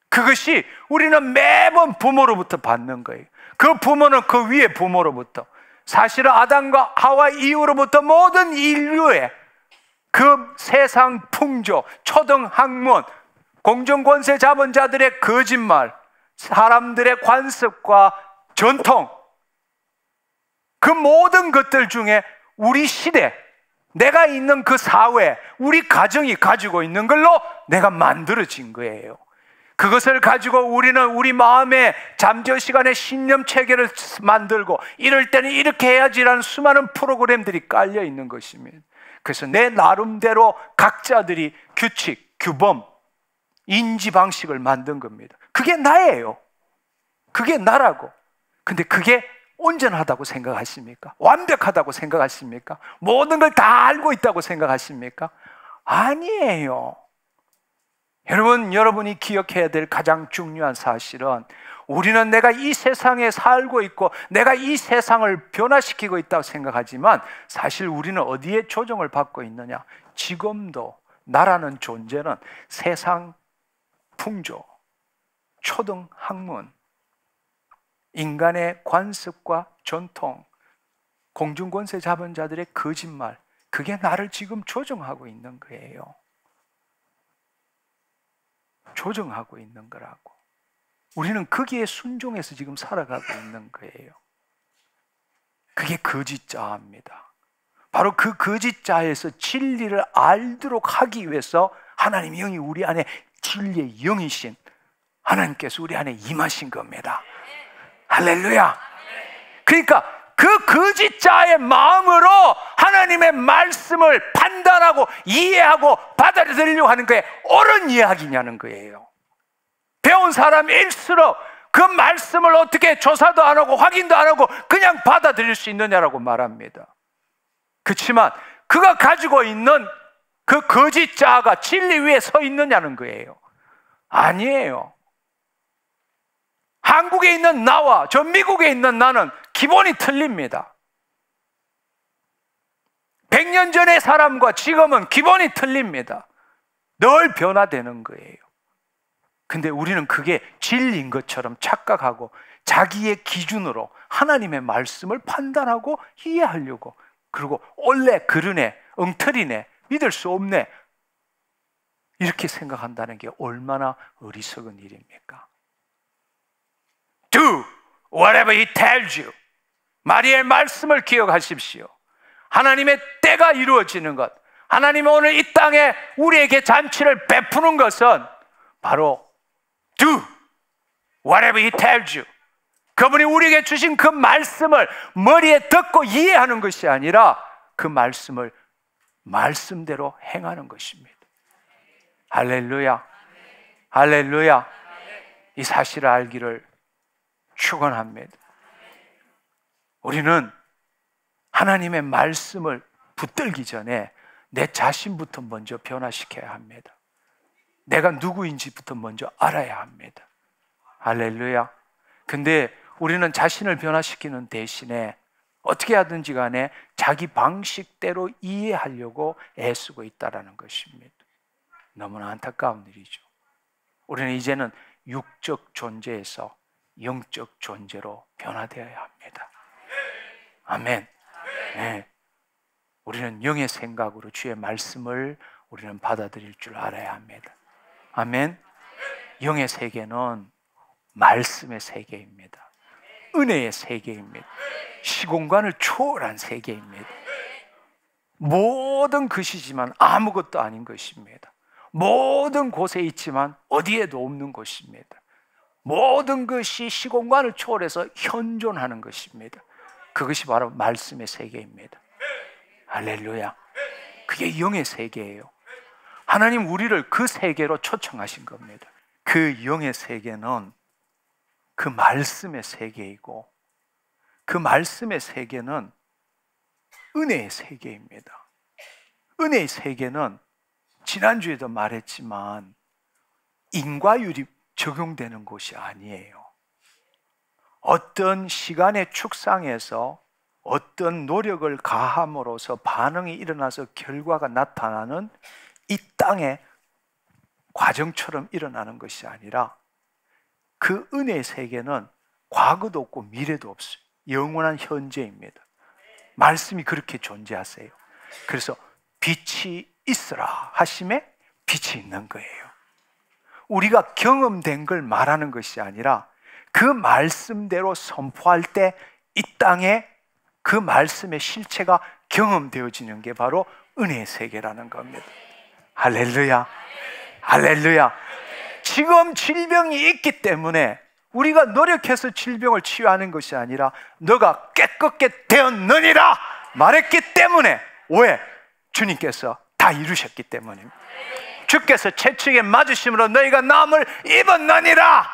그것이 우리는 매번 부모로부터 받는 거예요. 그 부모는 그 위에 부모로부터, 사실은 아담과 하와 이후로부터 모든 인류의 그 세상 풍조, 초등학문, 공정권세 잡은 자들의 거짓말, 사람들의 관습과 전통, 그 모든 것들 중에 우리 시대, 내가 있는 그 사회, 우리 가정이 가지고 있는 걸로 내가 만들어진 거예요. 그것을 가지고 우리는 우리 마음의 잠저 시간에 신념 체계를 만들고, 이럴 때는 이렇게 해야지라는 수많은 프로그램들이 깔려 있는 것입니다. 그래서 내 나름대로 각자들이 규칙, 규범, 인지 방식을 만든 겁니다. 그게 나예요. 그게 나라고. 근데 그게 온전하다고 생각하십니까? 완벽하다고 생각하십니까? 모든 걸 다 알고 있다고 생각하십니까? 아니에요. 여러분이 기억해야 될 가장 중요한 사실은, 우리는 내가 이 세상에 살고 있고 내가 이 세상을 변화시키고 있다고 생각하지만, 사실 우리는 어디에 조정을 받고 있느냐? 지금도 나라는 존재는 세상 풍조, 초등학문, 인간의 관습과 전통, 공중권세 잡은 자들의 거짓말, 그게 나를 지금 조정하고 있는 거예요. 조정하고 있는 거라고. 우리는 거기에 순종해서 지금 살아가고 있는 거예요. 그게 거짓자입니다. 바로 그 거짓자에서 진리를 알도록 하기 위해서 하나님 영이 우리 안에, 진리의 영이신 하나님께서 우리 안에 임하신 겁니다. 할렐루야. 그러니까 그 거짓자의 마음으로 하나님의 말씀을 판단하고 이해하고 받아들이려고 하는 게 옳은 이야기냐는 거예요. 배운 사람일수록 그 말씀을 어떻게 조사도 안 하고 확인도 안 하고 그냥 받아들일 수 있느냐라고 말합니다. 그렇지만 그가 가지고 있는 그 거짓자가 진리 위에 서 있느냐는 거예요. 아니에요. 한국에 있는 나와 저 미국에 있는 나는 기본이 틀립니다. 100년 전의 사람과 지금은 기본이 틀립니다. 늘 변화되는 거예요. 근데 우리는 그게 진리인 것처럼 착각하고 자기의 기준으로 하나님의 말씀을 판단하고 이해하려고, 그리고 올래 그러네, 엉터리네, 믿을 수 없네, 이렇게 생각한다는 게 얼마나 어리석은 일입니까? Do whatever he tells you. 마리아의 말씀을 기억하십시오. 하나님의 때가 이루어지는 것, 하나님이 오늘 이 땅에 우리에게 잔치를 베푸는 것은 바로 Do whatever he tells you. 그분이 우리에게 주신 그 말씀을 머리에 듣고 이해하는 것이 아니라 그 말씀을 말씀대로 행하는 것입니다. 할렐루야. 할렐루야. 이 사실을 알기를 축원합니다. 우리는 하나님의 말씀을 붙들기 전에 내 자신부터 먼저 변화시켜야 합니다. 내가 누구인지부터 먼저 알아야 합니다. 할렐루야. 근데 우리는 자신을 변화시키는 대신에 어떻게 하든지 간에 자기 방식대로 이해하려고 애쓰고 있다는 것입니다. 너무나 안타까운 일이죠. 우리는 이제는 육적 존재에서 영적 존재로 변화되어야 합니다. 아멘. 네. 우리는 영의 생각으로 주의 말씀을 우리는 받아들일 줄 알아야 합니다. 아멘. 영의 세계는 말씀의 세계입니다. 은혜의 세계입니다. 시공간을 초월한 세계입니다. 모든 것이지만 아무것도 아닌 것입니다. 모든 곳에 있지만 어디에도 없는 것입니다. 모든 것이 시공간을 초월해서 현존하는 것입니다. 그것이 바로 말씀의 세계입니다. 할렐루야. 그게 영의 세계예요. 하나님 우리를 그 세계로 초청하신 겁니다. 그 영의 세계는 그 말씀의 세계이고, 그 말씀의 세계는 은혜의 세계입니다. 은혜의 세계는 지난주에도 말했지만 인과율이 적용되는 곳이 아니에요. 어떤 시간의 축상에서 어떤 노력을 가함으로써 반응이 일어나서 결과가 나타나는 이 땅의 과정처럼 일어나는 것이 아니라 그 은혜의 세계는 과거도 없고 미래도 없어요. 영원한 현재입니다. 말씀이 그렇게 존재하세요. 그래서 빛이 있으라 하심에 빛이 있는 거예요. 우리가 경험된 걸 말하는 것이 아니라 그 말씀대로 선포할 때 이 땅에 그 말씀의 실체가 경험되어지는 게 바로 은혜의 세계라는 겁니다. 할렐루야, 할렐루야. 지금 질병이 있기 때문에 우리가 노력해서 질병을 치유하는 것이 아니라 너가 깨끗게 되었느니라 말했기 때문에, 왜? 주님께서 다 이루셨기 때문입니다. 주께서 채찍에 맞으심으로 너희가 나음을 입었느니라.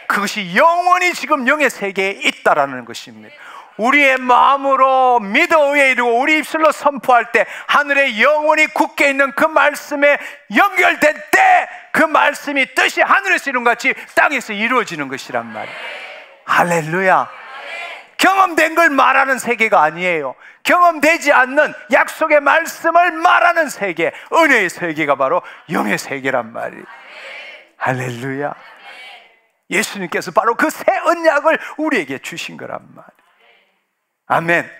그것이 영원히 지금 영의 세계에 있다라는 것입니다. 우리의 마음으로 믿어 의에 이르고 우리 입술로 선포할 때 하늘에 영원히 굳게 있는 그 말씀에 연결될 때 그 말씀이 뜻이 하늘에서 이룬 같이 땅에서 이루어지는 것이란 말이에요. 할렐루야. 경험된 걸 말하는 세계가 아니에요. 경험되지 않는 약속의 말씀을 말하는 세계, 은혜의 세계가 바로 영의 세계란 말이에요. 할렐루야. 예수님께서 바로 그 새 언약을 우리에게 주신 거란 말이에요. 아멘.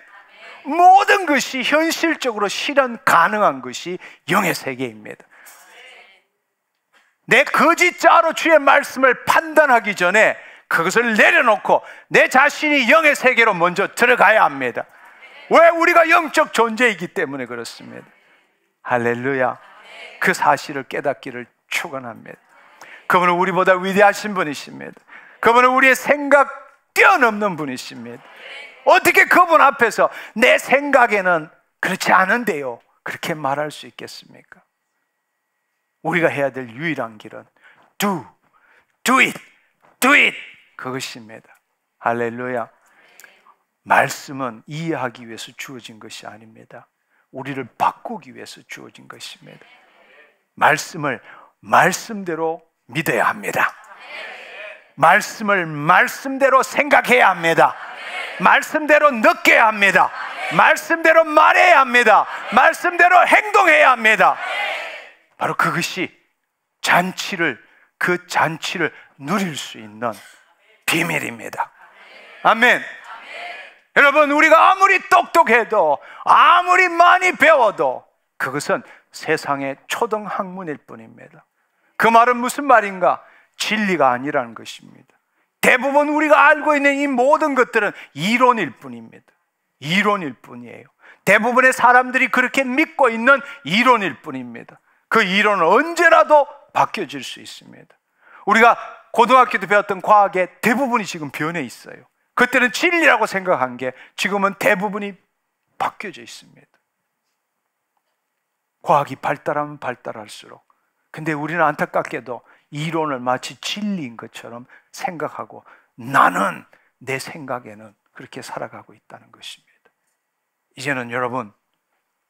모든 것이 현실적으로 실현 가능한 것이 영의 세계입니다. 내 거짓자로 주의 말씀을 판단하기 전에 그것을 내려놓고 내 자신이 영의 세계로 먼저 들어가야 합니다. 왜? 우리가 영적 존재이기 때문에 그렇습니다. 할렐루야. 그 사실을 깨닫기를 축원합니다. 그분은 우리보다 위대하신 분이십니다. 그분은 우리의 생각 뛰어넘는 분이십니다. 어떻게 그분 앞에서 내 생각에는 그렇지 않은데요 그렇게 말할 수 있겠습니까? 우리가 해야 될 유일한 길은 do it 그것입니다. 할렐루야. 말씀은 이해하기 위해서 주어진 것이 아닙니다. 우리를 바꾸기 위해서 주어진 것입니다. 말씀을 말씀대로 믿어야 합니다. 말씀을 말씀대로 생각해야 합니다. 말씀대로 느껴야 합니다. 말씀대로 말해야 합니다. 말씀대로 행동해야 합니다. 바로 그것이 그 잔치를 누릴 수 있는 비밀입니다. 아멘. 여러분, 우리가 아무리 똑똑해도 아무리 많이 배워도 그것은 세상의 초등학문일 뿐입니다. 그 말은 무슨 말인가? 진리가 아니라는 것입니다. 대부분 우리가 알고 있는 이 모든 것들은 이론일 뿐입니다. 이론일 뿐이에요. 대부분의 사람들이 그렇게 믿고 있는 이론일 뿐입니다. 그 이론은 언제라도 바뀌어질 수 있습니다. 우리가 고등학교 때 배웠던 과학의 대부분이 지금 변해 있어요. 그때는 진리라고 생각한 게 지금은 대부분이 바뀌어져 있습니다. 과학이 발달하면 발달할수록. 근데 우리는 안타깝게도 이론을 마치 진리인 것처럼 생각하고 나는 내 생각에는 그렇게 살아가고 있다는 것입니다. 이제는 여러분,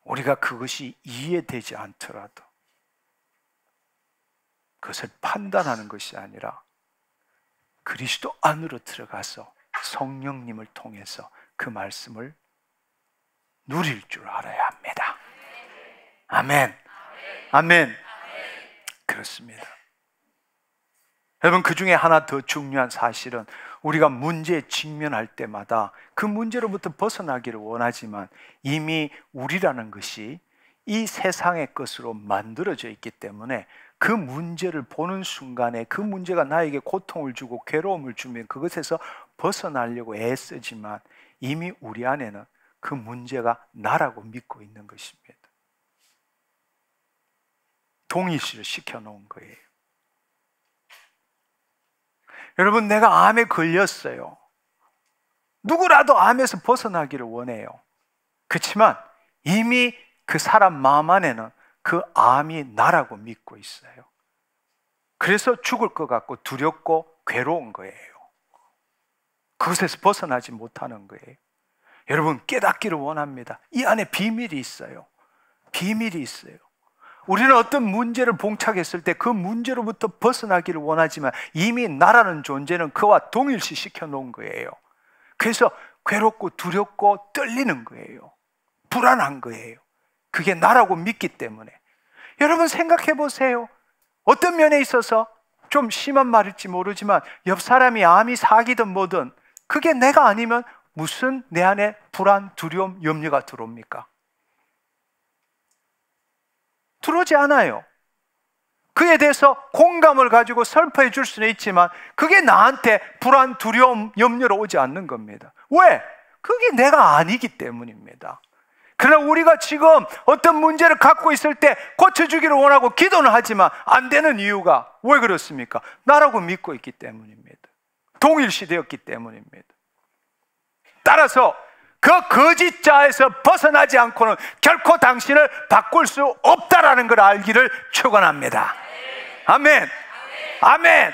우리가 그것이 이해되지 않더라도 그것을 판단하는 것이 아니라 그리스도 안으로 들어가서 성령님을 통해서 그 말씀을 누릴 줄 알아야 합니다. 아멘. 아멘. 그렇습니다. 여러분, 그 중에 하나 더 중요한 사실은 우리가 문제에 직면할 때마다 그 문제로부터 벗어나기를 원하지만 이미 우리라는 것이 이 세상의 것으로 만들어져 있기 때문에 그 문제를 보는 순간에 그 문제가 나에게 고통을 주고 괴로움을 주면 그것에서 벗어나려고 애쓰지만 이미 우리 안에는 그 문제가 나라고 믿고 있는 것입니다. 동일시를 시켜놓은 거예요. 여러분, 내가 암에 걸렸어요. 누구라도 암에서 벗어나기를 원해요. 그렇지만 이미 그 사람 마음 안에는 그 암이 나라고 믿고 있어요. 그래서 죽을 것 같고 두렵고 괴로운 거예요. 그것에서 벗어나지 못하는 거예요. 여러분, 깨닫기를 원합니다. 이 안에 비밀이 있어요. 비밀이 있어요. 우리는 어떤 문제를 봉착했을 때 그 문제로부터 벗어나기를 원하지만 이미 나라는 존재는 그와 동일시 시켜놓은 거예요. 그래서 괴롭고 두렵고 떨리는 거예요. 불안한 거예요. 그게 나라고 믿기 때문에. 여러분 생각해 보세요. 어떤 면에 있어서 좀 심한 말일지 모르지만 옆 사람이 암이 사기든 뭐든 그게 내가 아니면 무슨 내 안에 불안, 두려움, 염려가 들어옵니까? 들어오지 않아요. 그에 대해서 공감을 가지고 슬퍼해 줄 수는 있지만 그게 나한테 불안, 두려움, 염려로 오지 않는 겁니다. 왜? 그게 내가 아니기 때문입니다. 그러나 우리가 지금 어떤 문제를 갖고 있을 때 고쳐주기를 원하고 기도는 하지만 안 되는 이유가 왜 그렇습니까? 나라고 믿고 있기 때문입니다. 동일시되었기 때문입니다. 따라서 그 거짓자에서 벗어나지 않고는 결코 당신을 바꿀 수 없다라는 걸 알기를 축원합니다. 아멘. 아멘.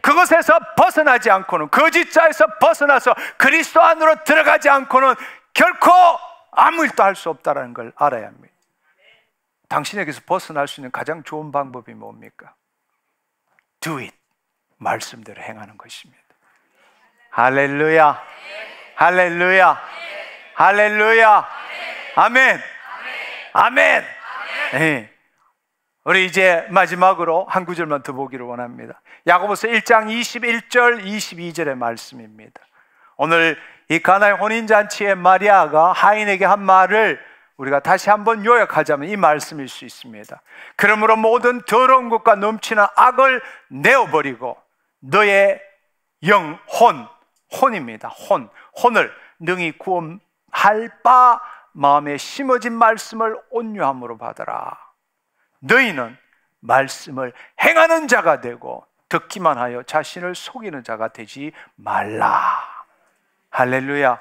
그것에서 벗어나지 않고는, 거짓자에서 벗어나서 그리스도 안으로 들어가지 않고는 결코 아무 일도 할 수 없다는 걸 알아야 합니다. 당신에게서 벗어날 수 있는 가장 좋은 방법이 뭡니까? Do it. 말씀대로 행하는 것입니다. 할렐루야. 할렐루야. 할렐루야. 아멘. 아멘. 네. 우리 이제 마지막으로 한 구절만 더 보기를 원합니다. 야고보서 1장 21절 22절의 말씀입니다. 오늘 이 가나의 혼인잔치의 마리아가 하인에게 한 말을 우리가 다시 한번 요약하자면 이 말씀일 수 있습니다. 그러므로 모든 더러운 것과 넘치는 악을 내어버리고 너의 영혼, 혼입니다. 혼을 능히 구원할 바 마음에 심어진 말씀을 온유함으로 받아라. 너희는 말씀을 행하는 자가 되고 듣기만 하여 자신을 속이는 자가 되지 말라. 할렐루야.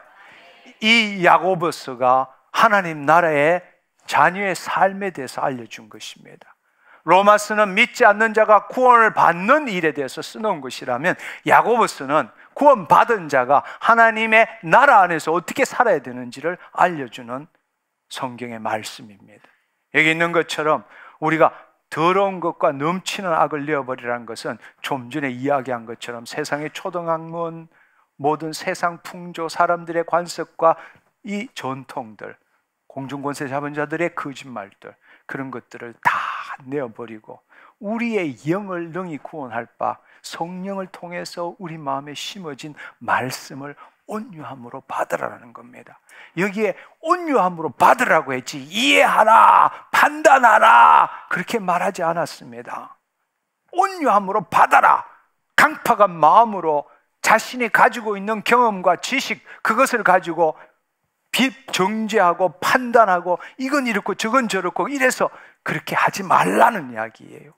이 야고보서가 하나님 나라의 자녀의 삶에 대해서 알려준 것입니다. 로마서는 믿지 않는 자가 구원을 받는 일에 대해서 써놓은 것이라면 야고보서는 구원받은 자가 하나님의 나라 안에서 어떻게 살아야 되는지를 알려주는 성경의 말씀입니다. 여기 있는 것처럼 우리가 더러운 것과 넘치는 악을 내어버리라는 것은 좀 전에 이야기한 것처럼 세상의 초등학문, 모든 세상 풍조, 사람들의 관습과 이 전통들, 공중권세 잡은 자들의 거짓말들, 그런 것들을 다 내어버리고 우리의 영을 능히 구원할 바 성령을 통해서 우리 마음에 심어진 말씀을 온유함으로 받으라는 겁니다. 여기에 온유함으로 받으라고 했지 이해하라, 판단하라 그렇게 말하지 않았습니다. 온유함으로 받아라. 강팍한 마음으로 자신이 가지고 있는 경험과 지식, 그것을 가지고 정죄하고 판단하고 이건 이렇고 저건 저렇고 이래서 그렇게 하지 말라는 이야기예요.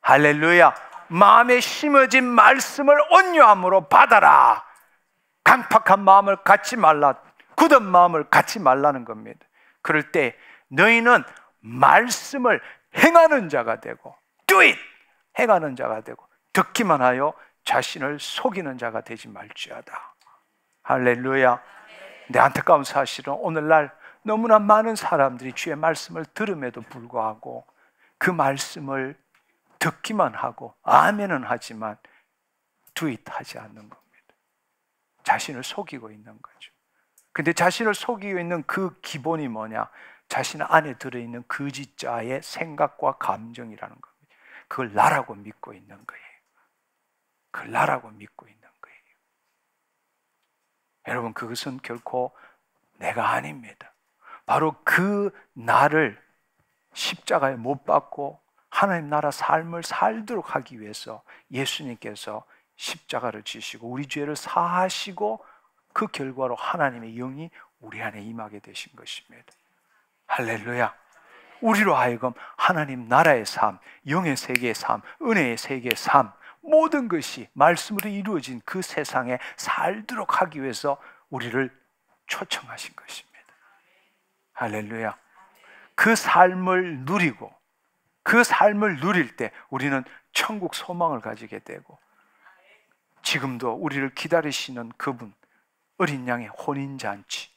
할렐루야. 마음에 심어진 말씀을 온유함으로 받아라. 강팍한 마음을 갖지 말라, 굳은 마음을 갖지 말라는 겁니다. 그럴 때 너희는 말씀을 행하는 자가 되고, do it! 행하는 자가 되고, 듣기만 하여 자신을 속이는 자가 되지 말지어다. 할렐루야. 근데 안타까운 사실은 오늘날 너무나 많은 사람들이 주의 말씀을 들음에도 불구하고 그 말씀을 듣기만 하고 아멘은 하지만 do it 하지 않는 겁니다. 자신을 속이고 있는 거죠. 근데 자신을 속이고 있는 그 기본이 뭐냐? 자신 안에 들어있는 거짓자의 생각과 감정이라는 겁니다. 그걸 나라고 믿고 있는 거예요. 그걸 나라고 믿고 있는 거예요. 여러분, 그것은 결코 내가 아닙니다. 바로 그 나를 십자가에 못 박고 하나님 나라 삶을 살도록 하기 위해서 예수님께서 십자가를 지시고 우리 죄를 사하시고 그 결과로 하나님의 영이 우리 안에 임하게 되신 것입니다. 할렐루야. 우리로 하여금 하나님 나라의 삶, 영의 세계의 삶, 은혜의 세계의 삶, 모든 것이 말씀으로 이루어진 그 세상에 살도록 하기 위해서 우리를 초청하신 것입니다. 할렐루야. 그 삶을 누리고 그 삶을 누릴 때 우리는 천국 소망을 가지게 되고 지금도 우리를 기다리시는 그분, 어린 양의 혼인잔치,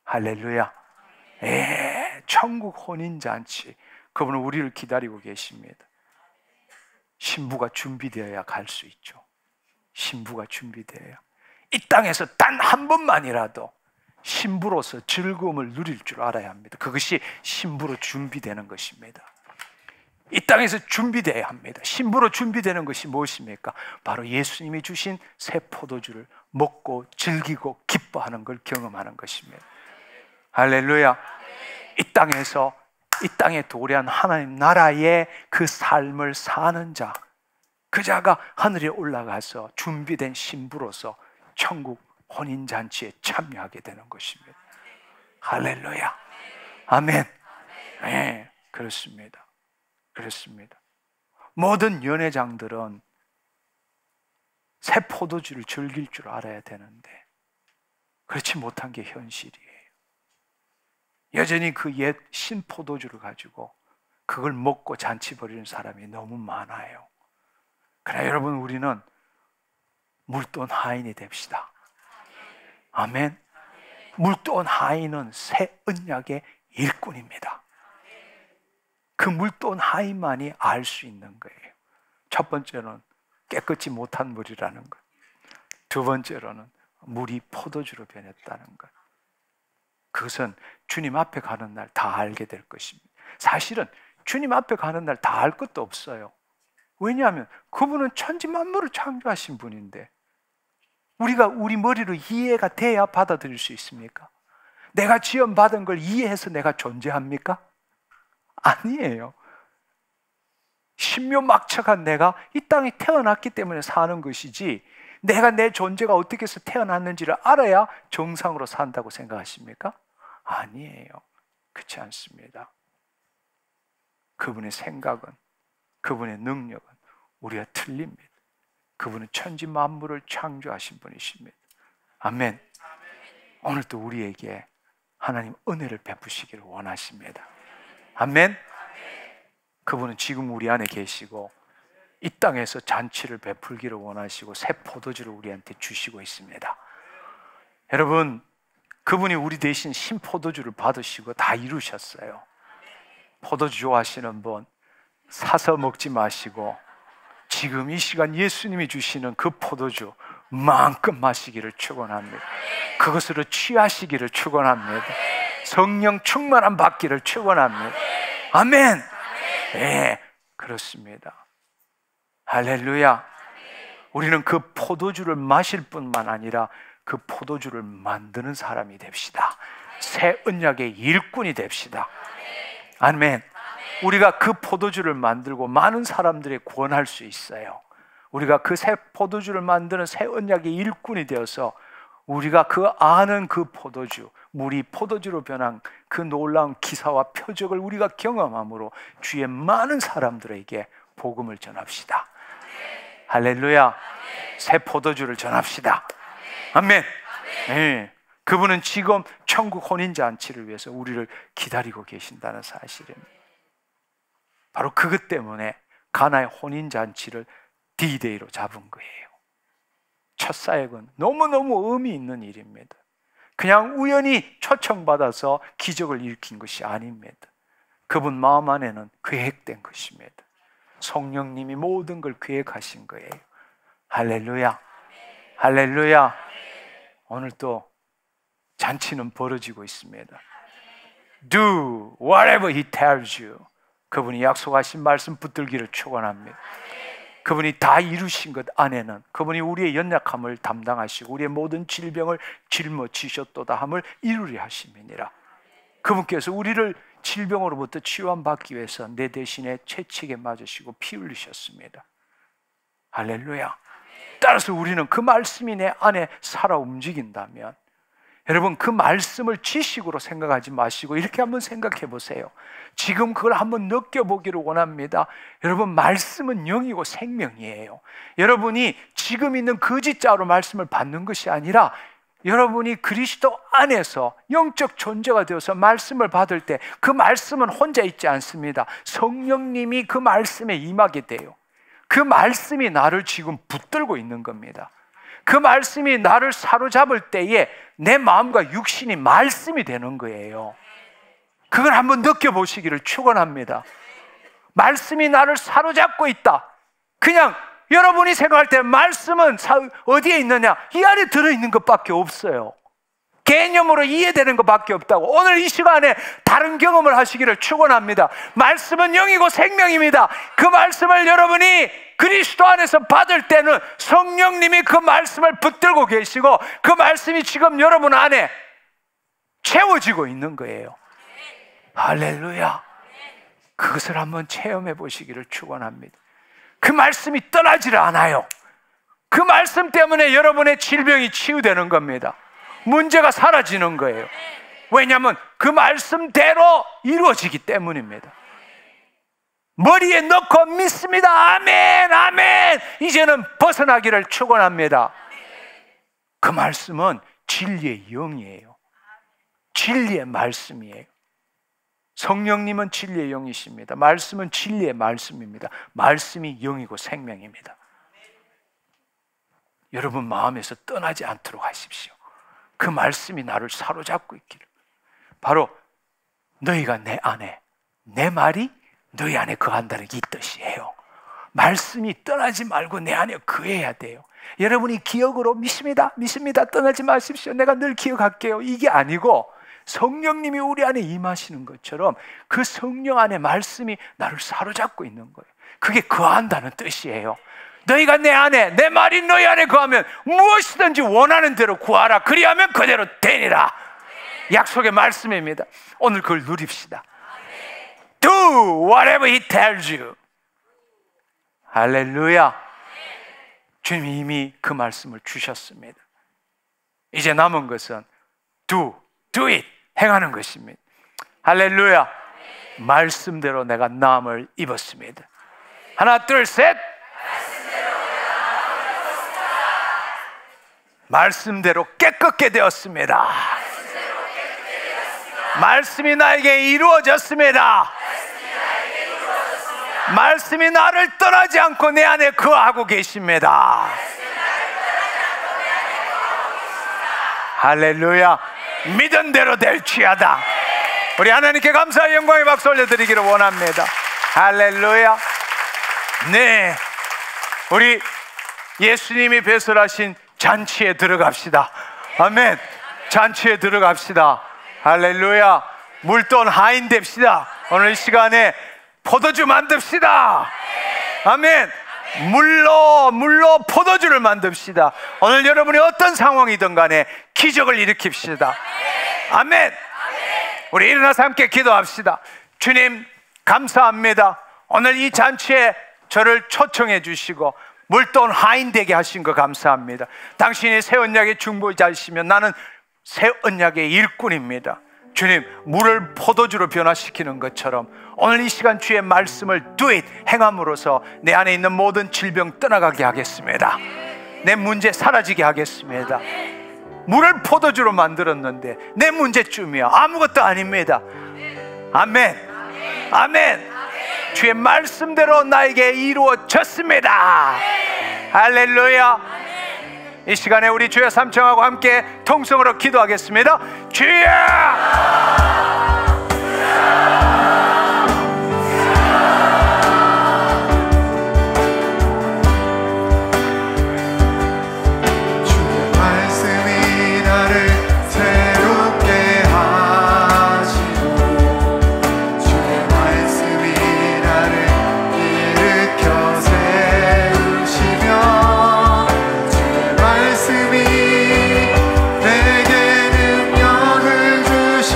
할렐루야. 천국 혼인잔치, 그분은 우리를 기다리고 계십니다. 신부가 준비되어야 갈 수 있죠. 신부가 준비되어야. 이 땅에서 단 한 번만이라도 신부로서 즐거움을 누릴 줄 알아야 합니다. 그것이 신부로 준비되는 것입니다. 이 땅에서 준비되어야 합니다. 신부로 준비되는 것이 무엇입니까? 바로 예수님이 주신 새 포도주를 먹고 즐기고 기뻐하는 걸 경험하는 것입니다. 할렐루야. 이 땅에서 이 땅에 도래한 하나님 나라의 그 삶을 사는 자, 그 자가 하늘에 올라가서 준비된 신부로서 천국 혼인잔치에 참여하게 되는 것입니다. 할렐루야. 아멘. 네, 그렇습니다. 그렇습니다. 모든 연회장들은 새 포도주를 즐길 줄 알아야 되는데 그렇지 못한 게 현실이에요. 여전히 그 옛 신포도주를 가지고 그걸 먹고 잔치 벌이는 사람이 너무 많아요. 그러나 여러분, 우리는 물돈 하인이 됩시다. 아멘. 물돈 하인은 새 언약의 일꾼입니다. 그 물돈 하인만이 알 수 있는 거예요. 첫 번째는 깨끗이 못한 물이라는 것. 두 번째로는 물이 포도주로 변했다는 것. 그것은 주님 앞에 가는 날 다 알게 될 것입니다. 사실은 주님 앞에 가는 날 다 알 것도 없어요. 왜냐하면 그분은 천지만물을 창조하신 분인데 우리가 우리 머리로 이해가 돼야 받아들일 수 있습니까? 내가 지원받은 걸 이해해서 내가 존재합니까? 아니에요. 신묘막측한 내가 이 땅에 태어났기 때문에 사는 것이지, 내가 내 존재가 어떻게 해서 태어났는지를 알아야 정상으로 산다고 생각하십니까? 아니에요. 그렇지 않습니다. 그분의 생각은, 그분의 능력은 우리가 틀립니다. 그분은 천지 만물을 창조하신 분이십니다. 아멘. 오늘도 우리에게 하나님 은혜를 베푸시기를 원하십니다. 아멘. 그분은 지금 우리 안에 계시고 이 땅에서 잔치를 베풀기를 원하시고 새 포도주를 우리한테 주시고 있습니다. 여러분, 그분이 우리 대신 신포도주를 받으시고 다 이루셨어요. 포도주 좋아하시는 분 사서 먹지 마시고 지금 이 시간 예수님이 주시는 그 포도주 마음껏 마시기를 축원합니다. 그것으로 취하시기를 축원합니다. 성령 충만함 받기를 축원합니다. 아멘. 네, 그렇습니다. 할렐루야. 우리는 그 포도주를 마실 뿐만 아니라 그 포도주를 만드는 사람이 됩시다. 새 언약의 일꾼이 됩시다. 아멘. 우리가 그 포도주를 만들고 많은 사람들이 구원할 수 있어요. 우리가 그 새 포도주를 만드는 새 언약의 일꾼이 되어서 우리가 그 아는 그 포도주, 물이 포도주로 변한 그 놀라운 기사와 표적을 우리가 경험함으로 주의 많은 사람들에게 복음을 전합시다. 할렐루야. 새 포도주를 전합시다. 아멘. 네. 그분은 지금 천국 혼인잔치를 위해서 우리를 기다리고 계신다는 사실입니다. 바로 그것 때문에 가나의 혼인잔치를 D-Day로 잡은 거예요. 첫 사역은 너무너무 의미 있는 일입니다. 그냥 우연히 초청받아서 기적을 일으킨 것이 아닙니다. 그분 마음 안에는 계획된 것입니다. 성령님이 모든 걸 계획하신 거예요. 할렐루야. 할렐루야. 오늘 또 잔치는 벌어지고 있습니다. Do whatever he tells you. 그분이 약속하신 말씀 붙들기를 축원합니다. 그분이 다 이루신 것 안에는 그분이 우리의 연약함을 담당하시고 우리의 모든 질병을 짊어지셨도다 함을 이루려 하심이니라. 그분께서 우리를 질병으로부터 치유받기 위해서 내 대신에 채찍에 맞으시고 피 흘리셨습니다. 할렐루야. 따라서 우리는 그 말씀이 내 안에 살아 움직인다면, 여러분, 그 말씀을 지식으로 생각하지 마시고 이렇게 한번 생각해 보세요. 지금 그걸 한번 느껴보기를 원합니다. 여러분, 말씀은 영이고 생명이에요. 여러분이 지금 있는 거짓자로 말씀을 받는 것이 아니라 여러분이 그리스도 안에서 영적 존재가 되어서 말씀을 받을 때 그 말씀은 혼자 있지 않습니다. 성령님이 그 말씀에 임하게 돼요. 그 말씀이 나를 지금 붙들고 있는 겁니다. 그 말씀이 나를 사로잡을 때에 내 마음과 육신이 말씀이 되는 거예요. 그걸 한번 느껴보시기를 축원합니다. 말씀이 나를 사로잡고 있다. 그냥 여러분이 생각할 때 말씀은 어디에 있느냐? 이 안에 들어있는 것밖에 없어요. 개념으로 이해되는 것밖에 없다고. 오늘 이 시간에 다른 경험을 하시기를 축원합니다. 말씀은 영이고 생명입니다. 그 말씀을 여러분이 그리스도 안에서 받을 때는 성령님이 그 말씀을 붙들고 계시고 그 말씀이 지금 여러분 안에 채워지고 있는 거예요. 할렐루야. 그것을 한번 체험해 보시기를 축원합니다. 그 말씀이 떠나지를 않아요. 그 말씀 때문에 여러분의 질병이 치유되는 겁니다. 문제가 사라지는 거예요. 왜냐하면 그 말씀대로 이루어지기 때문입니다. 머리에 넣고 믿습니다. 아멘, 아멘. 이제는 벗어나기를 축원합니다. 그 말씀은 진리의 영이에요. 진리의 말씀이에요. 성령님은 진리의 영이십니다. 말씀은 진리의 말씀입니다. 말씀이 영이고 생명입니다. 여러분 마음에서 떠나지 않도록 하십시오. 그 말씀이 나를 사로잡고 있기를. 바로 너희가 내 안에, 내 말이 너희 안에 거한다는 이 뜻이에요. 말씀이 떠나지 말고 내 안에 거해야 돼요. 여러분이 기억으로 믿습니다, 믿습니다, 떠나지 마십시오, 내가 늘 기억할게요, 이게 아니고 성령님이 우리 안에 임하시는 것처럼 그 성령 안에 말씀이 나를 사로잡고 있는 거예요. 그게 거한다는 뜻이에요. 너희가 내 안에, 내 말이 너희 안에 거하면 무엇이든지 원하는 대로 구하라. 그리하면 그대로 되리라. 약속의 말씀입니다. 오늘 그걸 누립시다. Do whatever He tells you. 할렐루야. 주님이 이미 그 말씀을 주셨습니다. 이제 남은 것은 do it, 행하는 것입니다. 할렐루야. 말씀대로 내가 나음을 입었습니다. 하나 둘 셋. 말씀대로 깨끗게 되었습니다. 말씀이 나에게 이루어졌습니다. 말씀이 나를 떠나지 않고 내 안에 거하고 계십니다. 할렐루야. 믿은 대로 될지어다. 우리 하나님께 감사의 영광의 박수 올려드리기를 원합니다. 할렐루야. 네, 우리 예수님이 배설하신 잔치에 들어갑시다. 아멘. 잔치에 들어갑시다. 할렐루야. 물돈 하인 됩시다. 오늘 이 시간에 포도주 만듭시다. 아멘. 물로 포도주를 만듭시다. 오늘 여러분이 어떤 상황이든 간에 기적을 일으킵시다. 아멘. 우리 일어나서 함께 기도합시다. 주님 감사합니다. 오늘 이 잔치에 저를 초청해 주시고 물돈 하인 되게 하신 거 감사합니다. 당신이 새 언약의 중보자이시면 나는 새 언약의 일꾼입니다. 주님, 물을 포도주로 변화시키는 것처럼 오늘 이 시간 주의 말씀을 do it, 행함으로써 내 안에 있는 모든 질병 떠나가게 하겠습니다. 내 문제 사라지게 하겠습니다. 물을 포도주로 만들었는데 내 문제쯤이야 아무것도 아닙니다. 아멘. 아멘. 주의 말씀대로 나에게 이루어졌습니다. 할렐루야. 이 시간에 우리 주여 삼청하고 함께 통성으로 기도하겠습니다. 주여! 내게 능력을 주시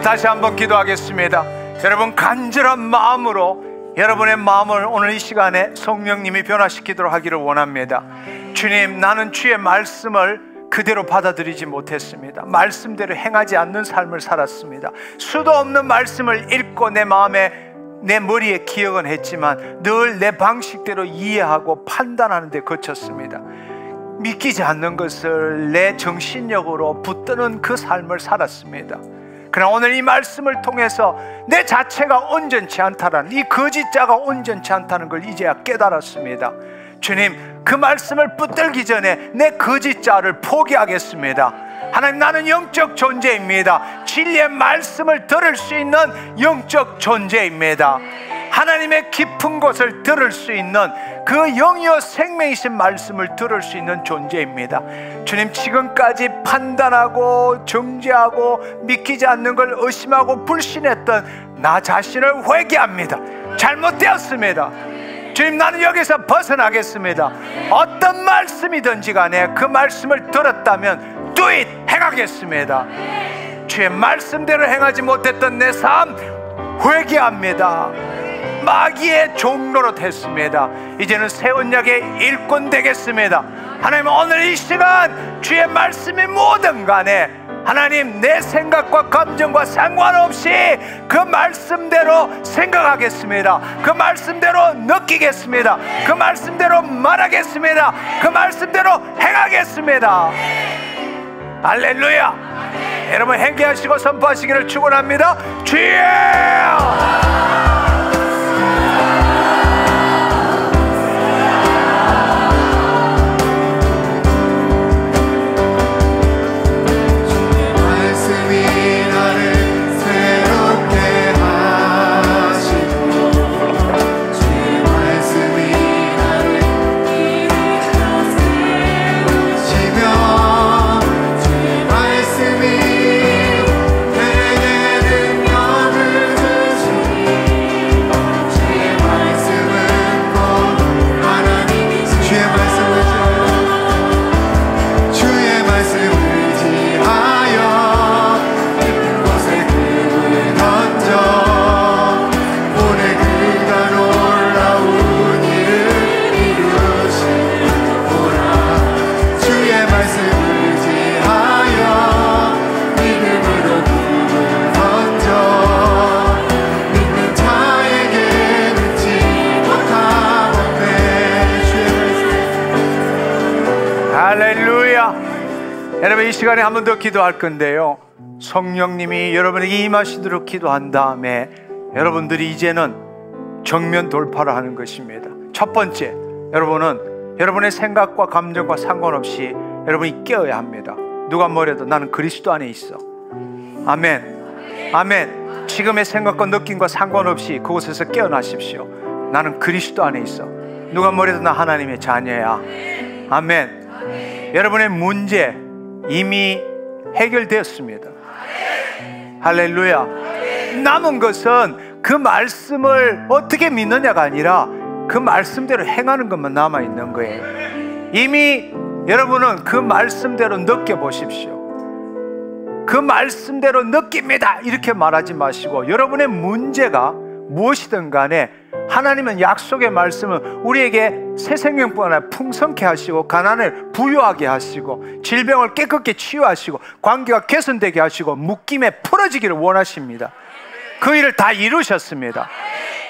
다시 한번 기도하겠습니다. 여러분 간절한 마음으로 여러분의 마음을 오늘 이 시간에 성령님이 변화시키도록 하기를 원합니다. 주님, 나는 주의 말씀을 그대로 받아들이지 못했습니다. 말씀대로 행하지 않는 삶을 살았습니다. 수도 없는 말씀을 읽고 내 마음에, 내 머리에 기억은 했지만 늘 내 방식대로 이해하고 판단하는 데 거쳤습니다. 믿기지 않는 것을 내 정신력으로 붙드는 그 삶을 살았습니다. 그러나 오늘 이 말씀을 통해서 내 자체가 온전치 않다는, 이 거짓자가 온전치 않다는 걸 이제야 깨달았습니다. 주님, 그 말씀을 붙들기 전에 내 거짓자를 포기하겠습니다. 하나님, 나는 영적 존재입니다. 진리의 말씀을 들을 수 있는 영적 존재입니다. 하나님의 깊은 곳을 들을 수 있는 그 영이요 생명이신 말씀을 들을 수 있는 존재입니다. 주님, 지금까지 판단하고 정죄하고 믿기지 않는 걸 의심하고 불신했던 나 자신을 회개합니다. 잘못되었습니다. 주님, 나는 여기서 벗어나겠습니다. 어떤 말씀이든지 간에 그 말씀을 들었다면 do it! 행하겠습니다. 주의 말씀대로 행하지 못했던 내 삶 회개합니다. 마귀의 종로로 됐습니다. 이제는 새 언약의 일꾼 되겠습니다. 하나님, 오늘 이 시간 주의 말씀이 뭐든 간에 하나님, 내 생각과 감정과 상관없이 그 말씀대로 생각하겠습니다. 그 말씀대로 느끼겠습니다. 그 말씀대로 말하겠습니다. 그 말씀대로 행하겠습니다. 할렐루야. 여러분 회개하시고 선포하시기를 축원합니다. 주여! 여러분, 이 시간에 한 번 더 기도할 건데요, 성령님이 여러분에게 임하시도록 기도한 다음에 여러분들이 이제는 정면 돌파를 하는 것입니다. 첫 번째, 여러분은 여러분의 생각과 감정과 상관없이 여러분이 깨어야 합니다. 누가 뭐래도 나는 그리스도 안에 있어. 아멘. 아멘. 지금의 생각과 느낌과 상관없이 그곳에서 깨어나십시오. 나는 그리스도 안에 있어. 누가 뭐래도 나 하나님의 자녀야. 아멘. 여러분의 문제 이미 해결되었습니다. 할렐루야. 남은 것은 그 말씀을 어떻게 믿느냐가 아니라 그 말씀대로 행하는 것만 남아있는 거예요. 이미 여러분은 그 말씀대로 느껴보십시오. 그 말씀대로 느낍니다 이렇게 말하지 마시고, 여러분의 문제가 무엇이든 간에 하나님은 약속의 말씀은 우리에게 새 생명뿐 아니라 풍성케 하시고, 가난을 부유하게 하시고, 질병을 깨끗게 치유하시고, 관계가 개선되게 하시고, 묶임에 풀어지기를 원하십니다. 그 일을 다 이루셨습니다.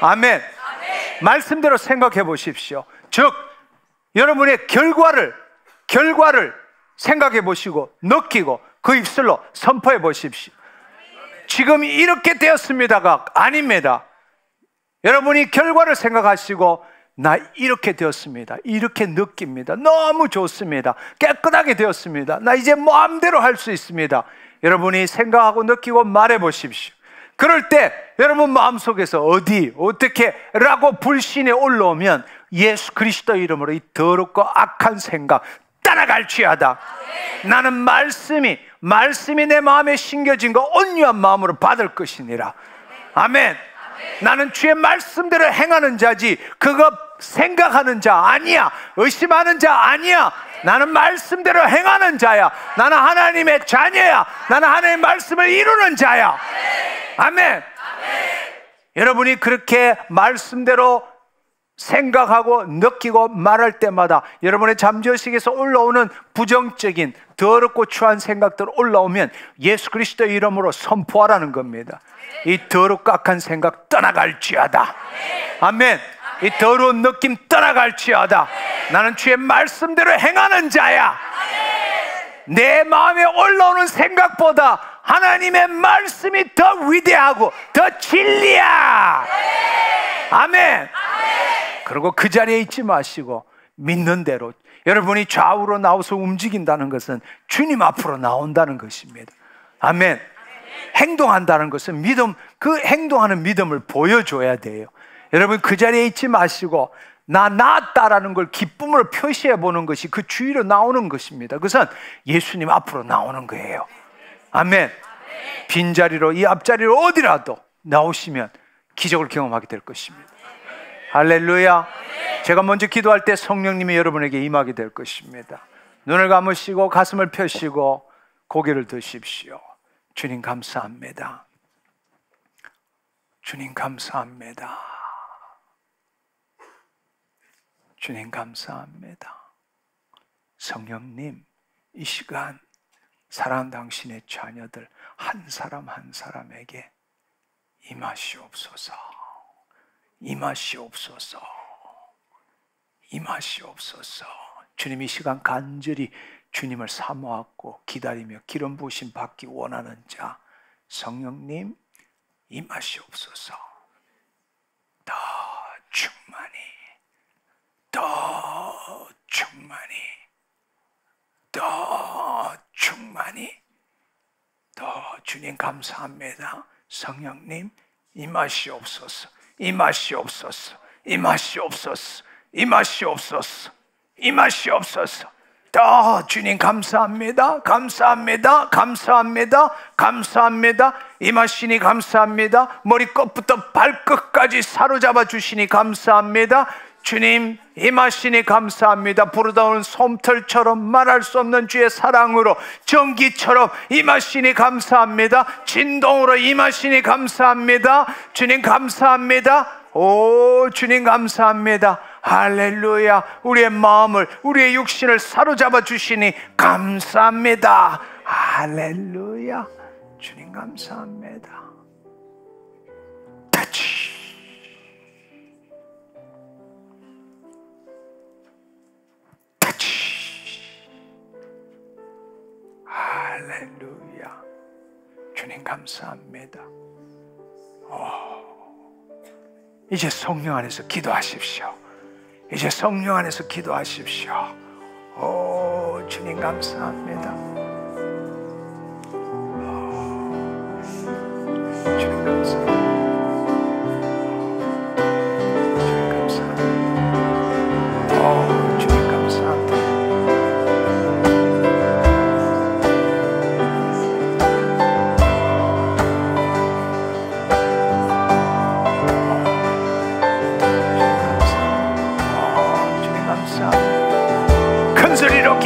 아멘. 말씀대로 생각해 보십시오. 즉 여러분의 결과를 생각해 보시고 느끼고 그 입술로 선포해 보십시오. 지금 이렇게 되었습니다가 아닙니다. 여러분이 결과를 생각하시고 나 이렇게 되었습니다. 이렇게 느낍니다. 너무 좋습니다. 깨끗하게 되었습니다. 나 이제 마음대로 할 수 있습니다. 여러분이 생각하고 느끼고 말해 보십시오. 그럴 때 여러분 마음속에서 어떻게 라고 불신에 올라오면 예수 그리스도 이름으로 이 더럽고 악한 생각 따라갈지어다. 나는 말씀이 내 마음에 심겨진 거 온유한 마음으로 받을 것이니라. 아멘. 나는 주의 말씀대로 행하는 자지 그거 생각하는 자 아니야. 의심하는 자 아니야. 나는 말씀대로 행하는 자야. 나는 하나님의 자녀야. 나는 하나님의 말씀을 이루는 자야. 아멘. 여러분이 그렇게 말씀대로 생각하고 느끼고 말할 때마다 여러분의 잠재의식에서 올라오는 부정적인 더럽고 추한 생각들 올라오면 예수 그리스도의 이름으로 선포하라는 겁니다. 이 더럽고 악한 생각 떠나갈지어다. 아멘. 이 더러운 느낌 떠나갈지어다. 나는 주의 말씀대로 행하는 자야. 내 마음에 올라오는 생각보다 하나님의 말씀이 더 위대하고 더 진리야. 아멘. 그리고 그 자리에 있지 마시고 믿는 대로 여러분이 좌우로 나와서 움직인다는 것은 주님 앞으로 나온다는 것입니다. 아멘. 행동한다는 것은 믿음, 그 행동하는 믿음을 보여줘야 돼요. 여러분 그 자리에 있지 마시고 나 나았다라는 걸 기쁨으로 표시해 보는 것이 그 주위로 나오는 것입니다. 그것은 예수님 앞으로 나오는 거예요. 아멘. 빈자리로 이 앞자리로 어디라도 나오시면 기적을 경험하게 될 것입니다. 할렐루야. 제가 먼저 기도할 때 성령님이 여러분에게 임하게 될 것입니다. 눈을 감으시고 가슴을 펴시고 고개를 드십시오. 주님 감사합니다. 주님 감사합니다. 주님 감사합니다. 성령님, 이 시간 사랑하는 당신의 자녀들 한 사람 한 사람에게 임하시옵소서. 임하시옵소서. 임하시옵소서. 주님 이 시간 간절히 주님을 사모하고 기다리며 기름 부으심 받기 원하는 자 성령님 임하시옵소서. 더 충만히, 더 충만히, 더 충만히, 더 주님 감사합니다. 성령님 임하시옵소서. 임하시옵소서. 임하시옵소서. 임하시옵소서. 임하시옵소서. 더 주님 감사합니다. 감사합니다. 감사합니다. 감사합니다. 임하시니 감사합니다. 머리끝부터 발끝까지 사로잡아 주시니 감사합니다. 주님 임하시니 감사합니다. 부르다오는 솜털처럼 말할 수 없는 주의 사랑으로 전기처럼 임하시니 감사합니다. 진동으로 임하시니 감사합니다. 주님 감사합니다. 오 주님 감사합니다. 할렐루야. 우리의 마음을 우리의 육신을 사로잡아 주시니 감사합니다. 할렐루야. 주님 감사합니다. 터치. 할렐루야. 주님 감사합니다. 이제 성령 안에서 기도하십시오. 이제 성령 안에서 기도하십시오. 오 주님 감사합니다. 주님 감사합니다.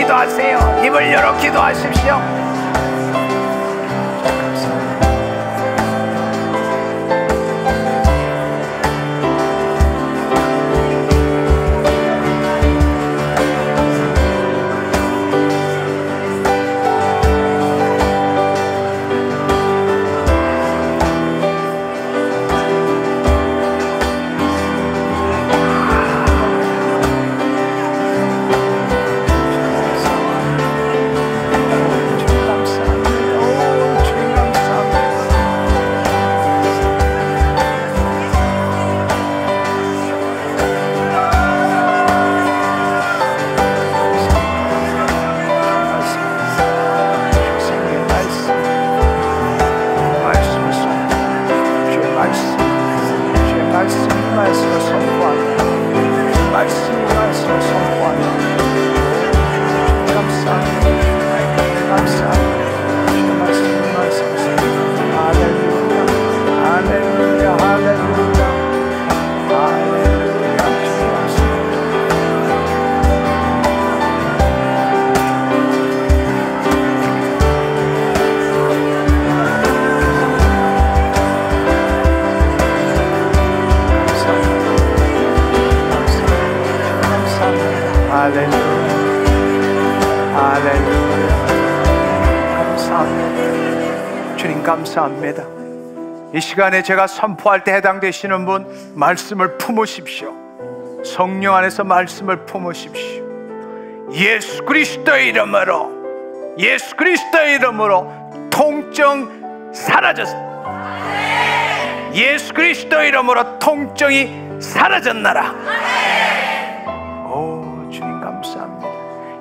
기도하세요. 입을 열어 기도하십시오. 할렐루야. 할렐루야. 감사합니다. 주님 감사합니다. 이 시간에 제가 선포할 때 해당되시는 분 말씀을 품으십시오. 성령 안에서 말씀을 품으십시오. 예수 그리스도의 이름으로, 예수 그리스도의 이름으로 통증 사라졌습니다. 예수 그리스도의 이름으로 통증이 사라졌나라. 오, 주님 감사합니다.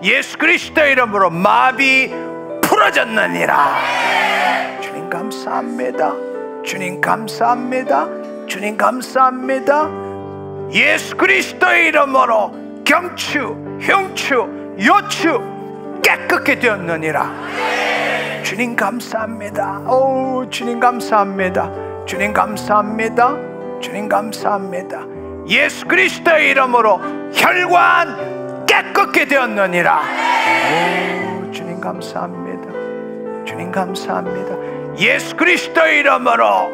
예수 그리스도의 이름으로 마비 풀어졌느니라. 주님 감사합니다. 주님 감사합니다. 주님 감사합니다. 예수 그리스도의 이름으로 경추, 흉추, 요추 깨끗게 되었느니라. 주님 감사합니다. 오, 주님 감사합니다. 주님 감사합니다. 주님 감사합니다. 예수 그리스도의 이름으로 혈관 깨끗게 되었느니라. 오, 주님 감사합니다. 주님 감사합니다. 예수 그리스도의 이름으로,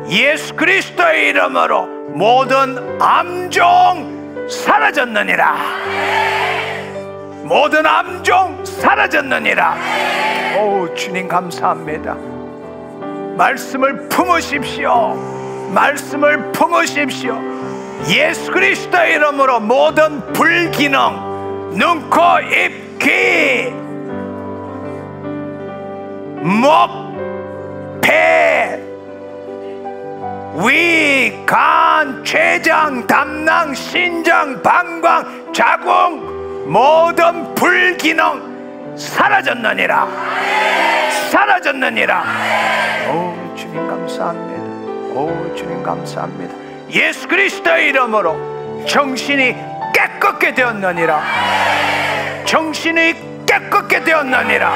예수 그리스도의 이름으로 모든 암종 사라졌느니라. 모든 암종 사라졌느니라. 오, 주님 감사합니다. 말씀을 품으십시오. 말씀을 품으십시오. 예수 그리스도의 이름으로 모든 불기능, 눈, 코, 입, 귀, 목, 폐, 위, 간, 췌장, 담낭, 신장, 방광, 자궁 모든 불기능 사라졌느니라. 사라졌느니라. 오, 주님 감사합니다. 오, 주님 감사합니다. 예수 그리스도의 이름으로 정신이 깨끗게 되었느니라. 정신이 깨끗게 되었느니라.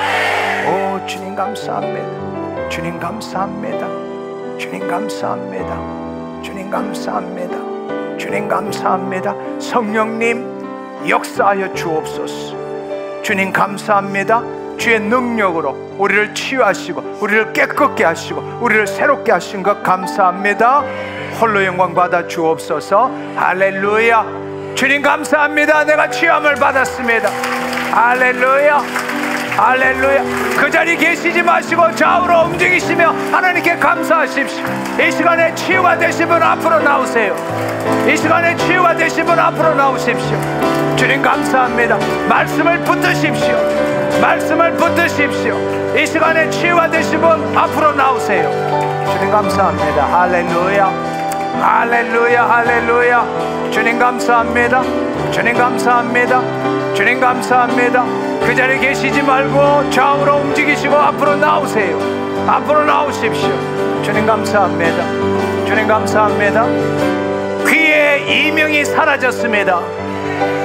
오, 주님 감사합니다. 주님 감사합니다. 주님 감사합니다. 주님 감사합니다. 주님 감사합니다. 성령님 역사하여 주옵소서. 주님 감사합니다. 주의 능력으로 우리를 치유하시고 우리를 깨끗게 하시고 우리를 새롭게 하신 것 감사합니다. 홀로 영광 받아 주옵소서. 할렐루야. 주님 감사합니다. 내가 치유함을 받았습니다. 할렐루야. 할렐루야. 그 자리에 계시지 마시고 좌우로 움직이시며 하나님께 감사하십시오. 이 시간에 치유가 되신 분 앞으로 나오세요. 이 시간에 치유가 되신 분 앞으로 나오십시오. 주님 감사합니다. 말씀을 붙드십시오. 말씀을 붙드십시오. 이 시간에 치유가 되신 분 앞으로 나오세요. 주님 감사합니다. 할렐루야. 할렐루야. 할렐루야. 주님 감사합니다. 주님 감사합니다. 주님 감사합니다. 그 자리에 계시지 말고 좌우로 움직이시고 앞으로 나오세요. 앞으로 나오십시오. 주님 감사합니다. 주님 감사합니다. 귀의 이명이 사라졌습니다.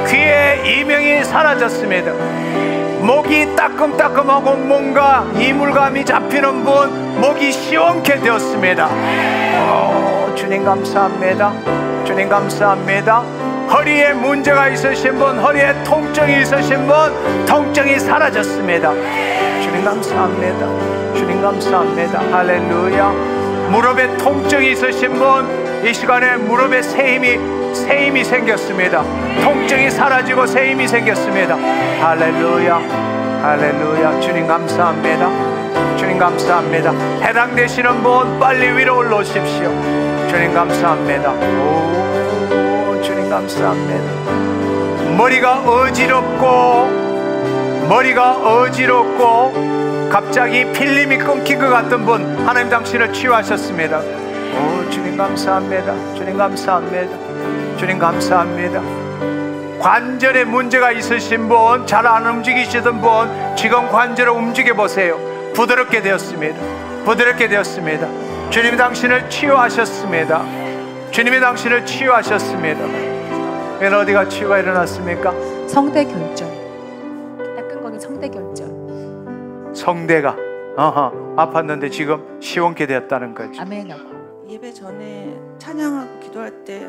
귀의 이명이 사라졌습니다. 목이 따끔따끔하고 뭔가 이물감이 잡히는 분 목이 시원케 되었습니다. 오, 주님 감사합니다. 주님 감사합니다. 허리에 문제가 있으신 분, 허리에 통증이 있으신 분 통증이 사라졌습니다. 주님 감사합니다. 주님 감사합니다. 할렐루야. 무릎에 통증이 있으신 분 이 시간에 무릎에 새 힘이 생겼습니다. 통증이 사라지고 새 힘이 생겼습니다. 할렐루야. 할렐루야. 주님 감사합니다. 주님 감사합니다. 해당되시는 분 빨리 위로 올라오십시오. 주님 감사합니다. 오, 주님 감사합니다. 머리가 어지럽고 갑자기 필름이 끊긴 것 같은 분 하나님 당신을 치유하셨습니다. 오, 주님 감사합니다. 주님 감사합니다. 주님 감사합니다. 관절에 문제가 있으신 분, 잘 안 움직이시던 분 지금 관절을 움직여 보세요. 부드럽게 되었습니다. 부드럽게 되었습니다. 주님이 당신을 치유하셨습니다. 주님이 당신을 치유하셨습니다. 얘는 어디가 치유가 일어났습니까? 성대결절. 따끔거리는 성대결절. 성대가 아팠는데 지금 시원케 되었다는 거죠. 아멘. 예배 전에 찬양하고 기도할 때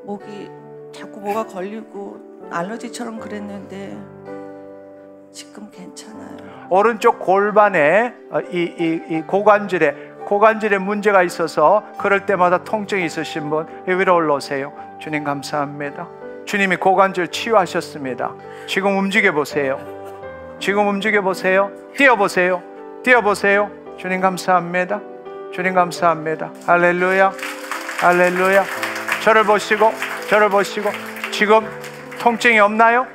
목이 자꾸 뭐가 걸리고 알러지처럼 그랬는데 지금 괜찮아요. 오른쪽 골반에 이 고관절에 문제가 있어서 그럴 때마다 통증이 있으신 분 위로 올라오세요. 주님 감사합니다. 주님이 고관절 치유하셨습니다. 지금 움직여 보세요. 지금 움직여 보세요. 뛰어 보세요. 뛰어 보세요. 주님 감사합니다. 주님 감사합니다. 할렐루야. 할렐루야. 저를 보시고 지금 통증이 없나요?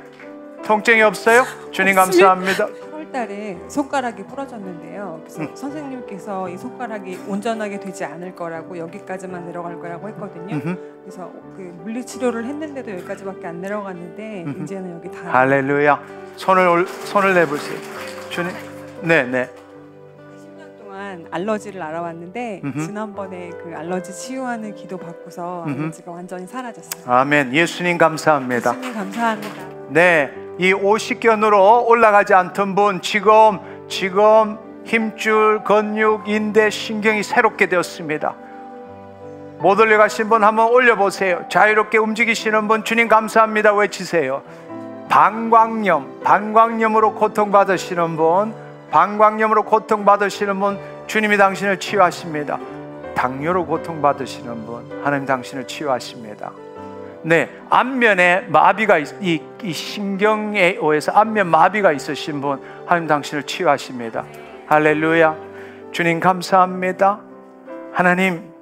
통증이 없어요? 주님 감사합니다. 8월달에 손가락이 부러졌는데요. 그래서 선생님께서 이 손가락이 온전하게 되지 않을 거라고 여기까지만 내려갈 거라고 했거든요. 그래서 그 물리치료를 했는데도 여기까지밖에 안 내려갔는데 이제는 여기 다. 할렐루야. 손을 내보세요. 주님. 네네. 10년 동안 알러지를 알아왔는데 지난번에 그 알러지 치유하는 기도 받고서 알러지가 완전히 사라졌어요. 아멘. 예수님 감사합니다. 예수님 감사합니다. 네, 이 오십견으로 올라가지 않던 분 지금 힘줄, 근육, 인대, 신경이 새롭게 되었습니다. 못 올라가신 분 한번 올려보세요. 자유롭게 움직이시는 분 주님 감사합니다 외치세요. 방광염으로 고통받으시는 분, 주님이 당신을 치유하십니다. 당뇨로 고통받으시는 분, 하나님 당신을 치유하십니다. 네, 안면에 마비가 이 신경에 의해서 안면 마비가 있으신 분, 하나님 당신을 치유하십니다. 할렐루야. 주님 감사합니다. 하나님,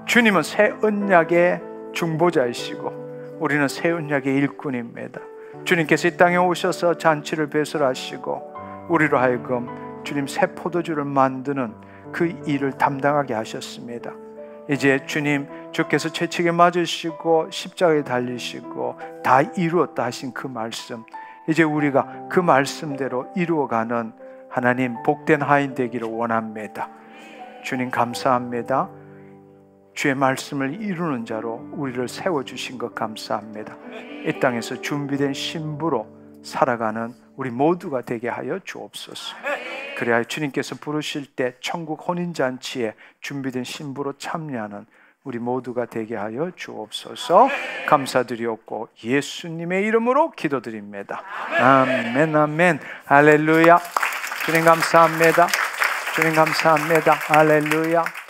주님은 새 언약의 중보자이시고 우리는 새 언약의 일꾼입니다. 주님께서 이 땅에 오셔서 잔치를 배설하시고 우리로 하여금 주님 새 포도주를 만드는 그 일을 담당하게 하셨습니다. 이제 주께서 채찍에 맞으시고 십자가에 달리시고 다 이루었다 하신 그 말씀, 이제 우리가 그 말씀대로 이루어가는 하나님 복된 하인 되기를 원합니다. 주님 감사합니다. 주의 말씀을 이루는 자로 우리를 세워주신 것 감사합니다. 이 땅에서 준비된 신부로 살아가는 우리 모두가 되게 하여 주옵소서. 그래야 주님께서 부르실 때 천국 혼인잔치에 준비된 신부로 참여하는 우리 모두가 되게 하여 주옵소서. 감사드리옵고 예수님의 이름으로 기도드립니다. 아멘 아멘. 할렐루야. 주님 감사합니다. 주님 감사합니다. 할렐루야.